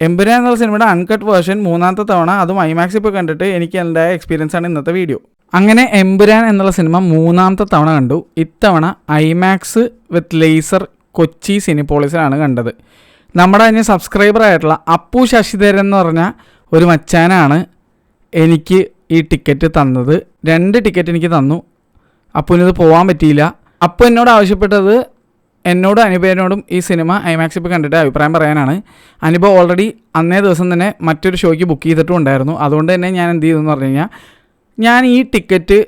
എമ്പുരാൻ എന്നുള്ള സിനിമയുടെ uncut version മൂന്നാമത്തെ തവണ അതും ഐമാക്സിൽ പോയി കണ്ടിട്ട് എനിക്ക് എൻ്റെ എക്സ്പീരിയൻസ് ആണ് ഇന്നത്തെ വീഡിയോ. അങ്ങനെ എമ്പുരാൻ എന്നുള്ള സിനിമ മൂന്നാമത്തെ തവണ കണ്ടു. ഇത്തവണ ഐമാക്സ് വിത്ത് ലേസർ കൊച്ചി സിനിപോളിസിലാണ് കണ്ടത്. നമ്മുടെ തന്നെ സബ്സ്ക്രൈബർ ആയിട്ടുള്ള അപ്പു ശശിധരൻ എന്ന് പറഞ്ഞ ഒരു മച്ചാനാണ് എനിക്ക് ഈ ടിക്കറ്റ് തന്നത്. 2 ടിക്കറ്റ് എനിക്ക് തന്നു. അപ്പുവിനിത് പോകാൻ പറ്റിയില്ല. അപ്പു എന്നോട് ആവശ്യപ്പെട്ടത് എന്നോടും അനുപേനോടും ഈ സിനിമ ഐമാക്സിൽ പോയി കണ്ടിട്ട് അഭിപ്രായം പറയാനാണ്. അനുഭവം ഓൾറെഡി അന്നേ ദിവസം തന്നെ മറ്റൊരു ഷോയ്ക്ക് ബുക്ക് ചെയ്തിട്ടും ഉണ്ടായിരുന്നു. അതുകൊണ്ട് തന്നെ ഞാൻ എന്ത് ചെയ്തെന്ന് പറഞ്ഞു കഴിഞ്ഞാൽ, ഞാൻ ഈ ടിക്കറ്റ്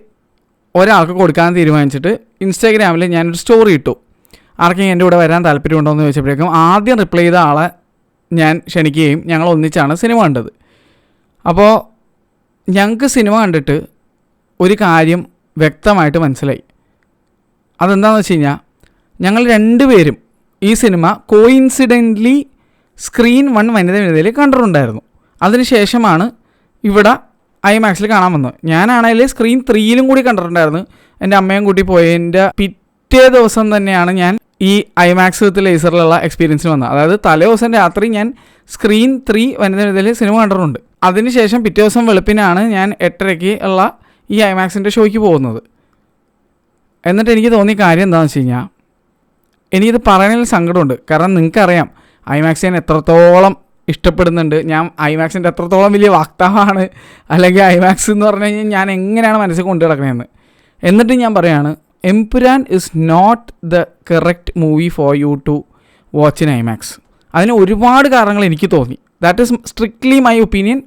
ഒരാൾക്ക് കൊടുക്കാൻ തീരുമാനിച്ചിട്ട് ഇൻസ്റ്റാഗ്രാമിൽ ഞാനൊരു സ്റ്റോറി ഇട്ടു. ആർക്കെങ്കിലും എൻ്റെ കൂടെ വരാൻ താല്പര്യമുണ്ടോ എന്ന് ചോദിച്ചപ്പോഴേക്കും ആദ്യം റിപ്ലൈ ചെയ്ത ആളെ ഞാൻ ക്ഷണിക്കുകയും ഞങ്ങൾ ഒന്നിച്ചാണ് സിനിമ കണ്ടത്. അപ്പോൾ ഞങ്ങൾക്ക് സിനിമ കണ്ടിട്ട് ഒരു കാര്യം വ്യക്തമായിട്ട് മനസ്സിലായി. അതെന്താണെന്ന് വെച്ച് കഴിഞ്ഞാൽ, ഞങ്ങൾ 2 പേരും ഈ സിനിമ കോയിൻസിഡൻ്റ്ലി സ്ക്രീൻ 1 വനിതയിൽ കണ്ടിട്ടുണ്ടായിരുന്നു. അതിനുശേഷമാണ് ഇവിടെ ഐമാക്സിൽ കാണാൻ വന്നത്. ഞാനാണെങ്കിൽ സ്ക്രീൻ 3 കൂടി കണ്ടിട്ടുണ്ടായിരുന്നു. എൻ്റെ അമ്മയും കൂട്ടി പോയതിൻ്റെ പിറ്റേ ദിവസം തന്നെയാണ് ഞാൻ ഈ ഐമാക്സ് വിത്ത് ലേസറിലുള്ള എക്സ്പീരിയൻസിന് വന്നത്. അതായത് തലേ ദിവസം രാത്രി ഞാൻ സ്ക്രീൻ 3 വനിതയിൽ സിനിമ കണ്ടിട്ടുണ്ട്. അതിനുശേഷം പിറ്റേ ദിവസം വെളുപ്പിനാണ് ഞാൻ 8:30 ഉള്ള ഈ ഐമാക്സിൻ്റെ ഷോയ്ക്ക് പോകുന്നത്. എന്നിട്ട് എനിക്ക് തോന്നിയ കാര്യം എന്താണെന്ന് വെച്ച് കഴിഞ്ഞാൽ, എനിക്കിത് പറയുന്നതിൽ സങ്കടമുണ്ട്. കാരണം നിങ്ങൾക്കറിയാം ഐമാക്സ് ഞാൻ എത്രത്തോളം ഇഷ്ടപ്പെടുന്നുണ്ട്. ഞാൻ ഐമാക്സിൻ്റെ എത്രത്തോളം വലിയ വക്താവാണ്, അല്ലെങ്കിൽ ഐമാക്സ് എന്ന് പറഞ്ഞു കഴിഞ്ഞാൽ ഞാൻ എങ്ങനെയാണ് മനസ്സിൽ കൊണ്ടു കിടക്കണതെന്ന്. എന്നിട്ട് ഞാൻ പറയാണ്, Empuraan is not the correct movie for you to watch in IMAX. അതിന് ഒരുപാട് കാരണങ്ങൾ എനിക്ക് തോന്നി. That is strictly my opinion.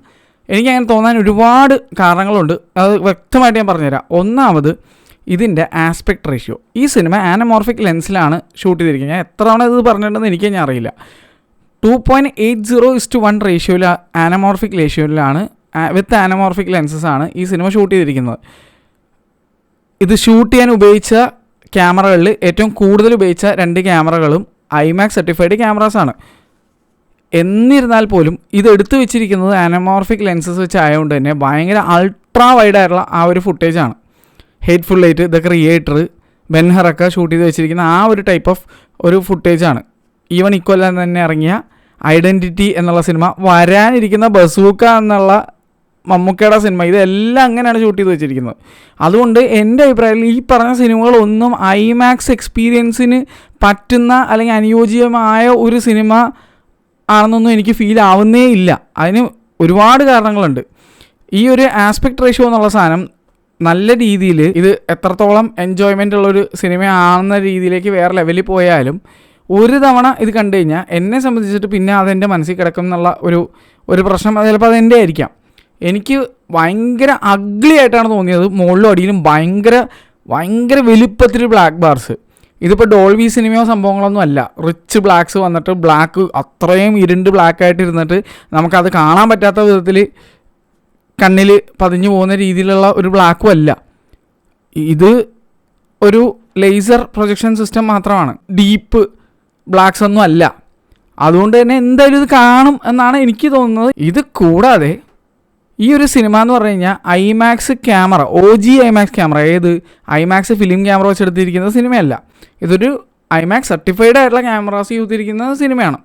എനിക്കങ്ങനെ തോന്നാൻ ഒരുപാട് കാരണങ്ങളുണ്ട്. അത് വ്യക്തമായിട്ട് ഞാൻ പറഞ്ഞുതരാം. ഒന്നാമത്, ഇതിൻ്റെ ആസ്പെക്ട് റേഷ്യോ. ഈ സിനിമ ആനമോർഫിക് ലെൻസിലാണ് ഷൂട്ട് ചെയ്തിരിക്കുന്നത്. ഞാൻ എത്ര തവണ ഇത് പറഞ്ഞിട്ടുണ്ടെന്ന് എനിക്ക് ഞാൻ അറിയില്ല. 2.80:1 റേഷ്യോയിൽ ആനമോർഫിക് റേഷ്യോയിലാണ് വിത്ത് ആനമോർഫിക് ലെൻസസ് ആണ് ഈ സിനിമ ഷൂട്ട് ചെയ്തിരിക്കുന്നത്. ഇത് ഷൂട്ട് ചെയ്യാൻ ഉപയോഗിച്ച ക്യാമറകളിൽ ഏറ്റവും കൂടുതൽ ഉപയോഗിച്ച 2 ക്യാമറകളും ഐമാക്സ് സർട്ടിഫൈഡ് ക്യാമറാസാണ്. എന്നിരുന്നാൽ പോലും ഇത് എടുത്തു വെച്ചിരിക്കുന്നത് ആനമോർഫിക് ലെൻസസ് വെച്ച് ആയതുകൊണ്ട് തന്നെ ഭയങ്കര അൾട്രാ വൈഡായിട്ടുള്ള ആ ഒരു ഫുട്ടേജാണ്. ഹേറ്റ്ഫുൾ എയ്റ്റ്, ദ ക്രിയേറ്റർ, ബെൻഹറൊക്കെ ഷൂട്ട് ചെയ്ത് വെച്ചിരിക്കുന്ന ആ ഒരു ടൈപ്പ് ഓഫ് ഒരു ഫുട്ടേജാണ്. ഈവൻ ഇക്കൊല്ലം തന്നെ ഇറങ്ങിയ ഐഡൻറ്റിറ്റി എന്നുള്ള സിനിമ, വരാനിരിക്കുന്ന ബസൂക്ക എന്നുള്ള മമ്മൂക്കയുടെ സിനിമ, ഇതെല്ലാം അങ്ങനെയാണ് ഷൂട്ട് ചെയ്ത് വെച്ചിരിക്കുന്നത്. അതുകൊണ്ട് എൻ്റെ അഭിപ്രായത്തിൽ ഈ പറഞ്ഞ സിനിമകളൊന്നും ഐമാക്സ് എക്സ്പീരിയൻസിന് പറ്റുന്ന അല്ലെങ്കിൽ അനുയോജ്യമായ ഒരു സിനിമ ആണെന്നൊന്നും എനിക്ക് ഫീൽ ആവുന്നേ ഇല്ല. അതിന് ഒരുപാട് കാരണങ്ങളുണ്ട്. ഈ ഒരു ആസ്പെക്ട് റേഷ്യോ എന്നുള്ള സാധനം നല്ല രീതിയിൽ ഇത് എത്രത്തോളം എൻജോയ്മെൻ്റ് ഉള്ളൊരു സിനിമയാണെന്ന രീതിയിലേക്ക് വേറെ ലെവലിൽ പോയാലും ഒരു തവണ ഇത് കണ്ടു കഴിഞ്ഞാൽ എന്നെ സംബന്ധിച്ചിട്ട് പിന്നെ അതെൻ്റെ മനസ്സിൽ കിടക്കും എന്നുള്ള ഒരു പ്രശ്നം ചിലപ്പോൾ അതെൻ്റെ ആയിരിക്കാം. എനിക്ക് ഭയങ്കര അഗ്ലി ആയിട്ടാണ് തോന്നിയത്. മുകളിലും അടിയിലും ഭയങ്കര വലുപ്പത്തിൽ ബ്ലാക്ക് ബാർസ്. ഇതിപ്പോൾ ഡോൾബി സിനിമയോ സംഭവങ്ങളൊന്നും അല്ല. റിച്ച് ബ്ലാക്ക്സ് വന്നിട്ട് ബ്ലാക്ക് അത്രയും ഇരുണ്ട് ബ്ലാക്കായിട്ട് ഇരുന്നിട്ട് നമുക്കത് കാണാൻ പറ്റാത്ത വിധത്തിൽ കണ്ണിൽ പതിഞ്ഞു പോകുന്ന രീതിയിലുള്ള ഒരു ബ്ലാക്കും അല്ല. ഇത് ഒരു ലേസർ പ്രൊജക്ഷൻ സിസ്റ്റം മാത്രമാണ്. ഡീപ്പ് ബ്ലാക്ക്സ് ഒന്നും അല്ല. അതുകൊണ്ട് തന്നെ എന്തായാലും ഇത് കാണും എന്നാണ് എനിക്ക് തോന്നുന്നത്. ഇത് കൂടാതെ ഈ ഒരു സിനിമ എന്ന് പറഞ്ഞു കഴിഞ്ഞാൽ IMAX camera, OG IMAX camera, ഏത് ഐമാക്സ് ഫിലിം ക്യാമറ വെച്ചെടുത്തിരിക്കുന്ന സിനിമയല്ല. ഇതൊരു ഐമാക്സ് സർട്ടിഫൈഡ് ആയിട്ടുള്ള ക്യാമറാസ് യൂസ് ചെയ്തിരിക്കുന്ന സിനിമയാണ്.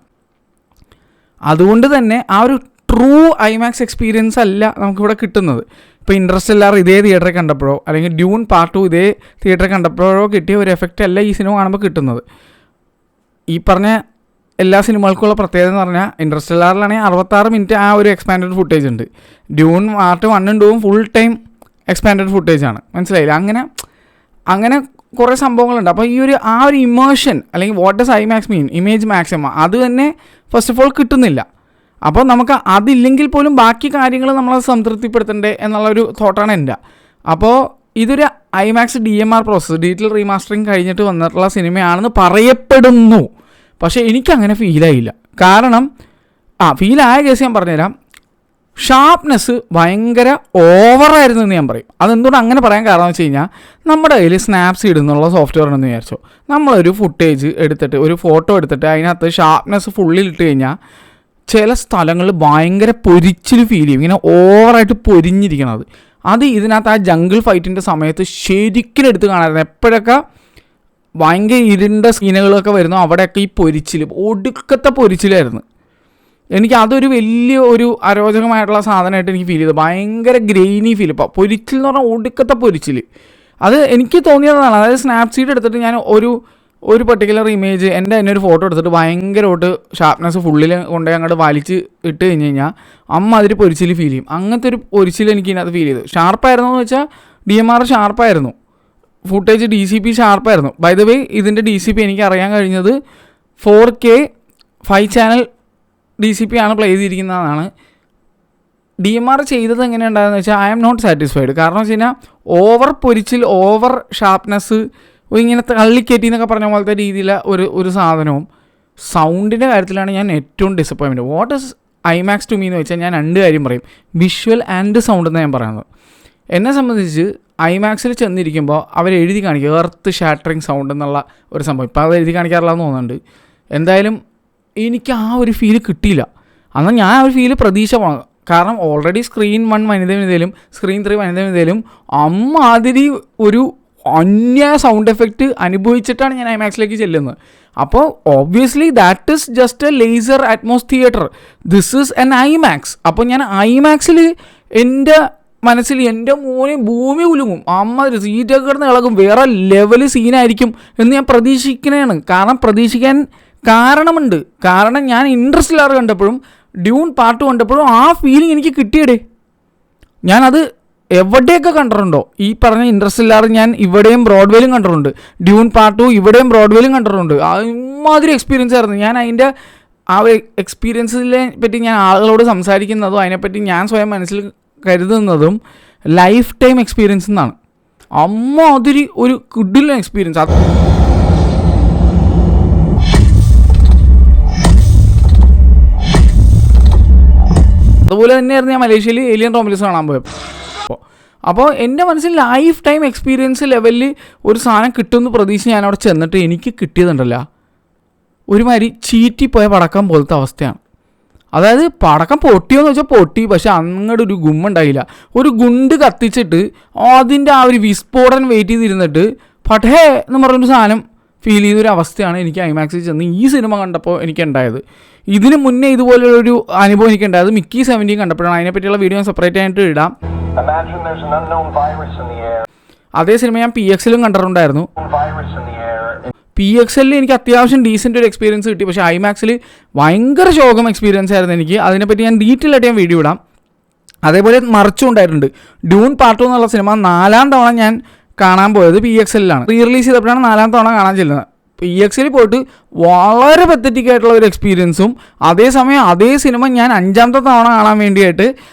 അതുകൊണ്ട് തന്നെ ആ ഒരു ട്രൂ ഐമാക്സ് എക്സ്പീരിയൻസ് അല്ല നമുക്കിവിടെ കിട്ടുന്നത്. ഇപ്പോൾ ഇൻട്രസ്റ്റെല്ലാർ ഇതേ തിയേറ്ററിൽ കണ്ടപ്പോഴോ അല്ലെങ്കിൽ ഡ്യൂൺ പാർട്ട് 2 ഇതേ തിയേറ്ററിൽ കണ്ടപ്പോഴോ കിട്ടിയ ഒരു എഫക്റ്റ് അല്ല ഈ സിനിമ കാണുമ്പോൾ കിട്ടുന്നത്. ഈ പറഞ്ഞ എല്ലാ സിനിമകൾക്കുള്ള പ്രത്യേകത എന്ന് പറഞ്ഞാൽ ഇൻട്രസ്റ്റെല്ലാറിലാണെങ്കിൽ 66 മിനിറ്റ് ആ ഒരു എക്സ്പാൻഡഡ് ഫുട്ടേജ് ഉണ്ട്. ഡ്യൂൺ പാർട്ട് 1 ഉം 2 ഫുൾ ടൈം എക്സ്പാൻഡഡ് ഫുട്ടേജാണ്. മനസ്സിലായില്ല? അങ്ങനെ കുറേ സംഭവങ്ങളുണ്ട്. അപ്പോൾ ആ ഒരു ഇമേഷൻ അല്ലെങ്കിൽ what does IMAX mean, image maximum, അത് തന്നെ ഫസ്റ്റ് ഓഫ് ഓൾ കിട്ടുന്നില്ല. അപ്പോൾ നമുക്ക് അതില്ലെങ്കിൽ പോലും ബാക്കി കാര്യങ്ങൾ നമ്മളത് സംതൃപ്തിപ്പെടുത്തണ്ടേ എന്നുള്ളൊരു തോട്ടാണ് എൻ്റെ. അപ്പോൾ ഇതൊരു IMAX DMR process, digital remastering കഴിഞ്ഞിട്ട് വന്നിട്ടുള്ള സിനിമയാണെന്ന് പറയപ്പെടുന്നു. പക്ഷേ എനിക്കങ്ങനെ ഫീലായില്ല. കാരണം ഫീലായ കേസ് ഞാൻ പറഞ്ഞുതരാം. ഷാർപ്നെസ് ഭയങ്കര ഓവറായിരുന്നു എന്ന് ഞാൻ പറയും. അതെന്തുകൊണ്ട് അങ്ങനെ പറയാൻ കാരണം എന്ന് വെച്ച് കഴിഞ്ഞാൽ, നമ്മുടെ കയ്യിൽ സ്നാപ്സീഡ് എന്നുള്ള സോഫ്റ്റ്വെയർ ഉണ്ടെന്ന് വിചാരിച്ചോ. നമ്മളൊരു ഫുട്ടേജ് എടുത്തിട്ട്, ഒരു ഫോട്ടോ എടുത്തിട്ട് അതിനകത്ത് ഷാർപ്നെസ് ഫുള്ളിലിട്ട് കഴിഞ്ഞാൽ ചില സ്ഥലങ്ങളിൽ ഭയങ്കര പൊരിച്ചിൽ ഫീൽ ചെയ്യും. ഇങ്ങനെ ഓവറായിട്ട് പൊരിഞ്ഞിരിക്കണത്. അത് ഇതിനകത്ത് ആ ജംഗിൾ ഫൈറ്റിൻ്റെ സമയത്ത് ശരിക്കും എടുത്ത് കാണാമായിരുന്നു. എപ്പോഴൊക്കെ ഭയങ്കര ഇരുണ്ട സീനുകളൊക്കെ വരുന്നു അവിടെയൊക്കെ ഈ പൊരിച്ചിൽ, ഒടുക്കത്തെ പൊരിച്ചിലായിരുന്നു. എനിക്ക് അതൊരു വലിയ ഒരു അരോചകമായിട്ടുള്ള സാധനമായിട്ട് എനിക്ക് ഫീൽ ചെയ്തു. ഭയങ്കര ഗ്രെയിനി ഫീൽ. ഇപ്പോൾ പൊരിച്ചിൽ എന്ന് പറഞ്ഞാൽ ഒടുക്കത്തെ പൊരിച്ചിൽ. അത് എനിക്ക് തോന്നിയതാണ്. അതായത് സ്നാപ്സീഡ് എടുത്തിട്ട് ഞാൻ ഒരു പെർട്ടിക്കുലർ ഇമേജ് എൻ്റെ തന്നെ ഒരു ഫോട്ടോ എടുത്തിട്ട് ഭയങ്കരമായിട്ട് ഷാർപ്നെസ് ഫുള്ളിൽ കൊണ്ടുപോയി അങ്ങോട്ട് വലിച്ച് ഇട്ട് കഴിഞ്ഞ് കഴിഞ്ഞാൽ അതിൽ പൊരിച്ചിൽ ഫീൽ ചെയ്യും. അങ്ങനത്തെ ഒരു പൊരിച്ചിൽ എനിക്ക് ഇതിനകത്ത് ഫീൽ ചെയ്തു. ഷാർപ്പായിരുന്നു എന്ന് വെച്ചാൽ DMR ഷാർപ്പായിരുന്നു, ഫുട്ടേജ് DCP ഷാർപ്പായിരുന്നു. ബൈ ദ വേ ഇതിൻ്റെ DCP എനിക്ക് അറിയാൻ കഴിഞ്ഞത് 4K 5 ചാനൽ DCP ആണ് പ്ലേ ചെയ്തിരിക്കുന്നതാണ്. DMR ചെയ്തത് എങ്ങനെയുണ്ടായെന്ന് വെച്ചാൽ ഐ ആം നോട്ട് സാറ്റിസ്ഫൈഡ്. കാരണം വെച്ച് കഴിഞ്ഞാൽ ഓവർ പൊരിച്ചിൽ, ഓവർ ഷാർപ്നെസ്, ഇങ്ങനെ തള്ളിക്കയറ്റി എന്നൊക്കെ പറഞ്ഞ പോലത്തെ രീതിയിലെ ഒരു സാധനവും. സൗണ്ടിൻ്റെ കാര്യത്തിലാണ് ഞാൻ ഏറ്റവും disappointment. What is IMAX to me എന്ന് വെച്ചാൽ ഞാൻ 2 കാര്യം പറയും, വിഷ്വൽ ആൻഡ് സൗണ്ട് എന്ന് ഞാൻ പറയുന്നത്. എന്നെ സംബന്ധിച്ച് IMAXൽ ചെന്നിരിക്കുമ്പോൾ അവർ എഴുതി കാണിക്കുക എർത്ത് ഷാറ്ററിങ് സൗണ്ട് എന്നുള്ള ഒരു സംഭവം. ഇപ്പോൾ അത് എഴുതി കാണിക്കാറില്ലെന്ന് തോന്നുന്നുണ്ട്. എന്തായാലും എനിക്ക് ആ ഒരു ഫീല് കിട്ടിയില്ല. എന്നാൽ ഞാൻ ആ ഒരു ഫീല് പ്രതീക്ഷ പോകണം. കാരണം ഓൾറെഡി സ്ക്രീൻ 1 വനിതയിലും സ്ക്രീൻ 3 വനിതയിലും അമ്മാതിരി ഒരു അന്യ സൗണ്ട് എഫക്റ്റ് അനുഭവിച്ചിട്ടാണ് ഞാൻ IMAXലേക്ക് ചെല്ലുന്നത്. അപ്പോൾ obviously that is just A laser Atmos theatre, this is N IMAX. അപ്പോൾ ഞാൻ IMAXൽ എൻ്റെ മനസ്സിൽ എൻ്റെ മോനെ ഭൂമി കുലുങ്ങും, അമ്മാതിരി സീറ്റൊക്കെ കിടന്ന് ഇളകും, വേറെ ലെവൽ സീനായിരിക്കും എന്ന് ഞാൻ പ്രതീക്ഷിക്കുന്നതാണ്. കാരണം പ്രതീക്ഷിക്കാൻ കാരണമുണ്ട്. കാരണം ഞാൻ ഇൻട്രസ്റ്റെല്ലാർ കണ്ടപ്പോഴും ഡ്യൂൺ പാർട്ട് കണ്ടപ്പോഴും ആ ഫീലിംഗ് എനിക്ക് കിട്ടിയടേ. ഞാനത് എവിടെയൊക്കെ കണ്ടിട്ടുണ്ടോ, ഈ പറഞ്ഞ ഇൻട്രസ്റ്റെല്ലാർ ഞാൻ ഇവിടെയും ബ്രോഡ്വേയിലും കണ്ടിട്ടുണ്ട്, ഡ്യൂൺ പാർട്ട് 2 ഇവിടെയും ബ്രോഡ്വേയിലും കണ്ടിട്ടുണ്ട്. അമ്മാതിരി എക്സ്പീരിയൻസ് ആയിരുന്നു. ഞാൻ അതിൻ്റെ ആ ഒരു എക്സ്പീരിയൻസിനെ പറ്റി ഞാൻ ആളുകളോട് സംസാരിക്കുന്നതും അതിനെപ്പറ്റി ഞാൻ സ്വയം മനസ്സിൽ കരുതുന്നതും ലൈഫ് ടൈം എക്സ്പീരിയൻസ് എന്നാണ്. അമ്മാതിരി ഒരു കിടിലൻ എക്സ്പീരിയൻസ്. അതുപോലെ തന്നെയായിരുന്നു ഞാൻ മലേഷ്യയിൽ ഏലിയൻ റോമിലസ് കാണാൻ പോയപ്പോൾ. അപ്പോൾ എൻ്റെ മനസ്സിൽ ലൈഫ് ടൈം എക്സ്പീരിയൻസ് ലെവലിൽ ഒരു സാധനം കിട്ടുമെന്ന് പ്രതീക്ഷിച്ച് ഞാൻ അവിടെ ചെന്നിട്ട് എനിക്ക് കിട്ടിയതുണ്ടല്ല ഒരുമാതിരി ചീറ്റിപ്പോയ പടക്കം പോലത്തെ അവസ്ഥയാണ്. അതായത് പടക്കം പൊട്ടിയോന്ന് വെച്ചാൽ പൊട്ടി, പക്ഷെ അങ്ങോട്ട് ഒരു ഗുമ്മുണ്ടായില്ല. ഒരു ഗുണ്ട് കത്തിച്ചിട്ട് അതിൻ്റെ ആ ഒരു വിസ്ഫോടനം വെയിറ്റ് ചെയ്തിരുന്നിട്ട് പട്ടേ എന്ന് പറഞ്ഞൊരു സാധനം ഫീൽ ചെയ്തൊരു അവസ്ഥയാണ് എനിക്ക് IMAXിൽ ചെന്ന് ഈ സിനിമ കണ്ടപ്പോൾ എനിക്കുണ്ടായത്. ഇതിന് മുന്നേ ഇതുപോലുള്ളൊരു അനുഭവം എനിക്കുണ്ടായത് മിക്കി 17 കണ്ടപ്പോഴാണ്. അതിനെപ്പറ്റിയുള്ള വീഡിയോ ഞാൻ സെപ്പറേറ്റ് ആയിട്ട് ഇടാം. അതേ സിനിമ ഞാൻ PXലും കണ്ടിട്ടുണ്ടായിരുന്നു. PXL എനിക്ക് അത്യാവശ്യം ഡീസൻ്റ് ഒരു എക്സ്പീരിയൻസ് കിട്ടി. പക്ഷേ IMAXൽ ഭയങ്കര ശോകം എക്സ്പീരിയൻസ് ആയിരുന്നു എനിക്ക്. അതിനെപ്പറ്റി ഞാൻ ഡീറ്റെയിൽ ആയിട്ട് ഞാൻ വീഡിയോ ഇടാം. അതേപോലെ മറിച്ചും ഉണ്ടായിട്ടുണ്ട്. ഡ്യൂൺ പാർട്ട് 2 എന്നുള്ള സിനിമ 4ാം തവണ ഞാൻ കാണാൻ പോയത് PXLലാണ്. റീ റിലീസ് ചെയ്തപ്പോഴാണ് 4ാം തവണ കാണാൻ ചെല്ലുന്നത്. PXL പോയിട്ട് വളരെ പത്തറ്റിക് ആയിട്ടുള്ള ഒരു എക്സ്പീരിയൻസും, അതേസമയം അതേ സിനിമ ഞാൻ 5ാമത്തെ തവണ കാണാൻ വേണ്ടിയിട്ട്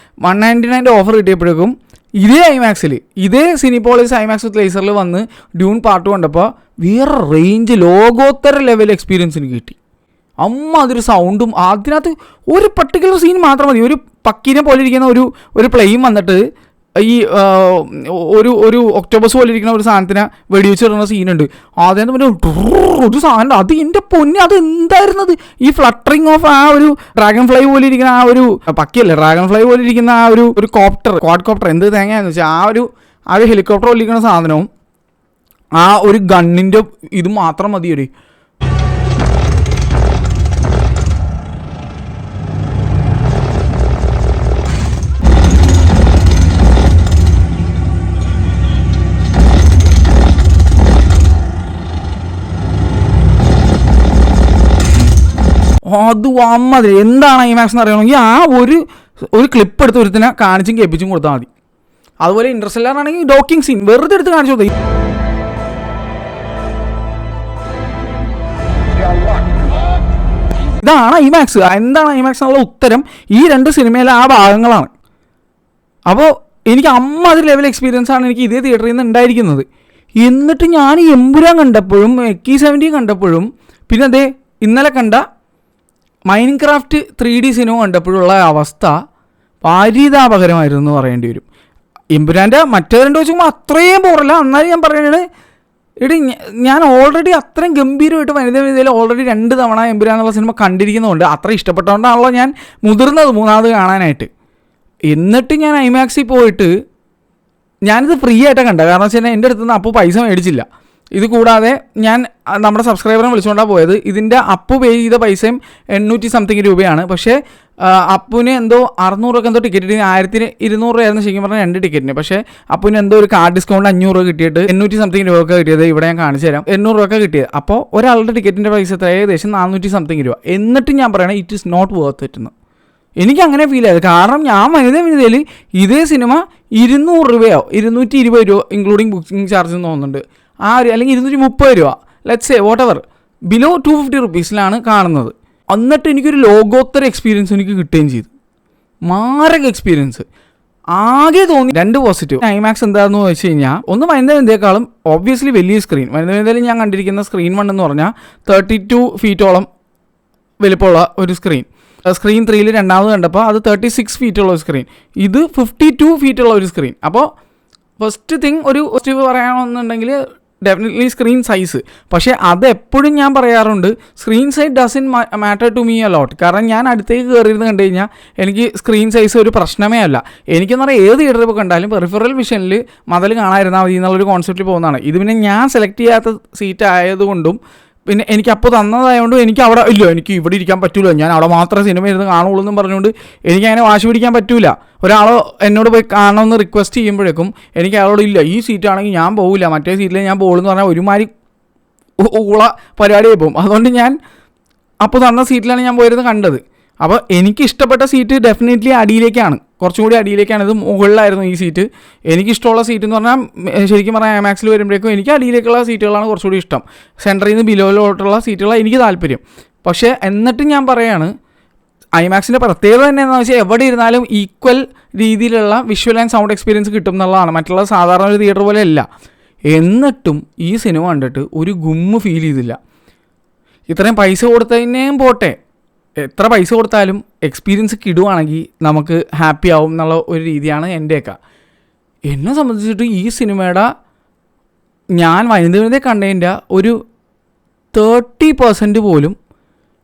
199 ഓഫർ കിട്ടിയപ്പോഴേക്കും ഇതേ IMAXൽ ഇതേ സിനിപോളിസ് IMAX വിത്ത് ലേസറിൽ വന്ന് ഡ്യൂൺ പാർട്ട് കണ്ടപ്പോൾ വേറെ റേഞ്ച് ലോകോത്തര ലെവൽ എക്സ്പീരിയൻസ് എനിക്ക് കിട്ടി. അതൊരു സൗണ്ടും അതിനകത്ത് ഒരു പർട്ടിക്കുലർ സീൻ മാത്രം മതി. ഒരു പക്കീനെ പോലെ ഇരിക്കുന്ന ഒരു പ്ലെയിൻ വന്നിട്ട് ഈ ഒരു ഒക്ടോബസ് പോലെ ഇരിക്കുന്ന ഒരു സാധനത്തിനെ വെടിവെച്ചിടുന്ന സീനുണ്ട്. അതെന്ന് പറഞ്ഞാൽ ഒരു സാധനം, അത് എൻ്റെ പൊന്നെ, അത് എന്തായിരുന്നത് ഈ ഫ്ലട്ടറിങ് ഓഫ് ആ ഒരു ഡ്രാഗൺ ഫ്ലൈ പോലെ ഇരിക്കുന്ന ആ ഒരു പക്കിയല്ലേ, ഡ്രാഗൺ ഫ്ലൈ പോലെ ഇരിക്കുന്ന ആ ഒരു കോപ്റ്റർ, ക്വാഡ് കോപ്റ്റർ, എന്ത് തേങ്ങയാന്ന് വെച്ചാൽ ആ ഒരു ഹെലികോപ്റ്റർ പോലെ ഇരിക്കുന്ന സാധനവും ആ ഒരു ഗണ്ണിൻ്റെ ഇത് മാത്രം മതിയടി. അത് അമ്മതി എന്താണ് IMAX എന്ന് അറിയണമെങ്കിൽ ആ ഒരു ക്ലിപ്പ് എടുത്ത് ഒരുത്തിനെ കാണിച്ചും കേൾപ്പിച്ചും കൊടുത്താൽ മതി. അതുപോലെ ഇൻട്രസ്റ്റെല്ലാർ ആണെങ്കിൽ ഡോക്കിംഗ് സീൻ വെറുതെ എടുത്ത് കാണിച്ചു കൊടുത്താൽ ഇതാണ് IMAX. എന്താണ് IMAX എന്നുള്ള ഉത്തരം ഈ 2 സിനിമയിലെ ആ ഭാഗങ്ങളാണ്. അപ്പോൾ എനിക്ക് അമ്മാതിരി ലെവൽ എക്സ്പീരിയൻസ് ആണ് എനിക്ക് ഇതേ തിയേറ്ററിൽ നിന്ന് ഉണ്ടായിരിക്കുന്നത്. എന്നിട്ട് ഞാൻ എമ്പുരാൻ കണ്ടപ്പോഴും മിക്കി 17 കണ്ടപ്പോഴും പിന്നെ അതേ ഇന്നലെ കണ്ട മൈൻക്രാഫ്റ്റ് 3D സിനിമ കണ്ടപ്പോഴുള്ള അവസ്ഥ പാരിതാപകരമായിരുന്നു എന്ന് പറയേണ്ടി വരും. എമ്പുരാൻ്റെ മറ്റേ 2 വെച്ച് നോക്കുമ്പോൾ അത്രയും പോരല്ല. എന്നാലും ഞാൻ പറയുന്നത് ഞാൻ ഓൾറെഡി അത്രയും ഗംഭീരമായിട്ട് വനിതയിൽ ഓൾറെഡി 2 തവണ എമ്പുരാൻ എന്നുള്ള സിനിമ കണ്ടിരിക്കുന്നതുകൊണ്ട് അത്ര ഇഷ്ടപ്പെട്ടുകൊണ്ടാണല്ലോ ഞാൻ മുതിർന്നത് 3ാമത് കാണാനായിട്ട്. എന്നിട്ട് ഞാൻ IMAXിൽ പോയിട്ട് ഞാനിത് ഫ്രീ ആയിട്ടാണ് കണ്ടത്. കാരണം വെച്ച് കഴിഞ്ഞാൽ എൻ്റെ അടുത്ത് നിന്ന് അപ്പോൾ പൈസ മേടിച്ചില്ല. ഇത് കൂടാതെ ഞാൻ നമ്മുടെ സബ്സ്ക്രൈബറിനെ വിളിച്ചുകൊണ്ടാണ് പോയത്. ഇതിൻ്റെ അപ്പ് പേ ചെയ്ത പൈസയും 800 സംതിങ് രൂപയാണ്. പക്ഷേ അപ്പുവിന് എന്തോ 600 രൂപ എന്തോ ടിക്കറ്റ് കിട്ടി. 1200 രൂപയായിരുന്നു ശരിക്കും പറഞ്ഞാൽ 2 ടിക്കറ്റിന്. പക്ഷേ അപ്പുവിന് എന്തോ ഒരു കാർഡ് ഡിസ്കൗണ്ട് 500 രൂപ കിട്ടിയിട്ട് 800 സംതിങ് രൂപ ഒക്കെ കിട്ടിയത്. ഇവിടെ ഞാൻ കാണിച്ചു തരാം. 800 രൂപ കിട്ടിയത്. അപ്പോൾ ഒരാളുടെ ടിക്കറ്റിൻ്റെ പൈസ ഏകദേശം 400 സംതിങ് രൂപ. എന്നിട്ട് ഞാൻ പറയണത് it is not worth it എന്ന്. എനിക്ക് അങ്ങനെ ഫീൽ ആയത്. കാരണം ഞാൻ വനിതയിൽ ഇതേ സിനിമ 200 രൂപയോ 220 രൂപ ഇൻക്ലൂഡിങ് ബുക്കിംഗ് ചാർജ് എന്ന് തോന്നുന്നുണ്ട്, ആ ഒരു അല്ലെങ്കിൽ 230 രൂപ, let's say what ever, below 250 റുപ്പീസിലാണ് കാണുന്നത്. എന്നിട്ട് എനിക്കൊരു ലോകോത്തര എക്സ്പീരിയൻസ് എനിക്ക് കിട്ടുകയും ചെയ്തു. മാരക എക്സ്പീരിയൻസ്. ആകെ തോന്നി 2 പോസിറ്റീവ്. ഐമാക്സ് എന്താണെന്ന് വെച്ച് കഴിഞ്ഞാൽ, ഒന്ന് വനിതേക്കാളും ഒബ്വിയസ്ലി വലിയ സ്ക്രീൻ. വനിതയിൽ ഞാൻ കണ്ടിരിക്കുന്ന സ്ക്രീൻ 1 എന്ന് പറഞ്ഞാൽ 32 ഫീറ്റോളം വലിപ്പമുള്ള ഒരു സ്ക്രീൻ. സ്ക്രീൻ 3 രണ്ടാമത് കണ്ടപ്പോൾ അത് 36 ഫീറ്റുള്ള ഒരു സ്ക്രീൻ. ഇത് 52 ഫീറ്റുള്ള ഒരു സ്ക്രീൻ. അപ്പോൾ ഫസ്റ്റ് തിങ് ഒരു പോസിറ്റീവ് പറയുകയാണെന്നുണ്ടെങ്കിൽ ഡെഫിനറ്റ്ലി സ്ക്രീൻ സൈസ്. പക്ഷേ അതെപ്പോഴും ഞാൻ പറയാറുണ്ട്, screen size doesn't matter to me a lot. കാരണം ഞാൻ അടുത്തേക്ക് കയറിയിരുന്ന് കണ്ടു കഴിഞ്ഞാൽ എനിക്ക് സ്ക്രീൻ സൈസ് ഒരു പ്രശ്നമേ അല്ല. എനിക്കെന്ന് പറഞ്ഞാൽ ഏത് തിയേറ്ററിൽ ഇപ്പോൾ കണ്ടാലും പെറിഫറൽ വിഷനിൽ മതിൽ കാണാതിരുന്നാൽ മതി എന്നുള്ളൊരു കോൺസെപ്റ്റിൽ പോകുന്നതാണ്. ഇത് പിന്നെ ഞാൻ സെലക്ട് ചെയ്യാത്ത സീറ്റ് ആയതുകൊണ്ടും പിന്നെ എനിക്ക് അപ്പോൾ തന്നതായതുകൊണ്ടും എനിക്ക് അവിടെ ഇല്ല, എനിക്ക് ഇവിടെ ഇരിക്കാൻ പറ്റില്ല, ഞാൻ അവിടെ മാത്രമേ സിനിമ ഇരുന്ന് കാണുള്ളൂ എന്നും പറഞ്ഞുകൊണ്ട് എനിക്കങ്ങനെ വാശി പിടിക്കാൻ പറ്റില്ല. ഒരാൾ എന്നോട് പോയി കാണണമെന്ന് റിക്വസ്റ്റ് ചെയ്യുമ്പോഴേക്കും എനിക്ക് അയാളോട് ഇല്ല, ഈ സീറ്റാണെങ്കിൽ ഞാൻ പോകില്ല, മറ്റേ സീറ്റിൽ ഞാൻ പോകുള്ളൂ എന്ന് പറഞ്ഞാൽ ഒരുമാതിരി ഊള പരിപാടിയായി പോകും. അതുകൊണ്ട് ഞാൻ അപ്പോൾ തന്ന സീറ്റിലാണ് ഞാൻ പോയിരുന്ന് കണ്ടത്. അപ്പോൾ എനിക്ക് ഇഷ്ടപ്പെട്ട സീറ്റ് ഡെഫിനറ്റ്ലി അടിയിലേക്കാണ്, കുറച്ചും കൂടി അടിയിലേക്കാണ്. ഇത് മുകളിലായിരുന്നു ഈ സീറ്റ്. എനിക്കിഷ്ടമുള്ള സീറ്റ് എന്ന് പറഞ്ഞാൽ ശരിക്കും പറഞ്ഞാൽ ഐമാക്സിൽ വരുമ്പോഴേക്കും എനിക്ക് അടിയിലേക്കുള്ള സീറ്റുകളാണ് കുറച്ചുകൂടി ഇഷ്ടം. സെൻറ്ററിൽ നിന്ന് ബിലോയിലോട്ടുള്ള സീറ്റുകളാണ് എനിക്ക് താല്പര്യം. പക്ഷേ എന്നിട്ടും ഞാൻ പറയുകയാണ്, ഐമാക്സിൻ്റെ പ്രത്യേകത തന്നെ എന്താണെന്ന് വെച്ചാൽ എവിടെ ഇരുന്നാലും ഈക്വൽ രീതിയിലുള്ള വിഷ്വൽ ആൻഡ് സൗണ്ട് എക്സ്പീരിയൻസ് കിട്ടും എന്നുള്ളതാണ്. മറ്റുള്ള സാധാരണ ഒരു തിയേറ്റർ പോലെ അല്ല. എന്നിട്ടും ഈ സിനിമ കണ്ടിട്ട് ഒരു ഗുമ്മ് ഫീൽ ചെയ്തില്ല. ഇത്രയും പൈസ കൊടുത്തതിനേയും പോട്ടെ, എത്ര പൈസ കൊടുത്താലും എക്സ്പീരിയൻസ് കിടുവാണെങ്കിൽ നമുക്ക് ഹാപ്പി ആവും എന്നുള്ള ഒരു രീതിയാണ് എൻ്റെയൊക്കെ. എന്നെ സംബന്ധിച്ചിട്ട് ഈ സിനിമയുടെ ഞാൻ വനിതയെ കണ്ടതിൻ്റെ ഒരു 30% പോലും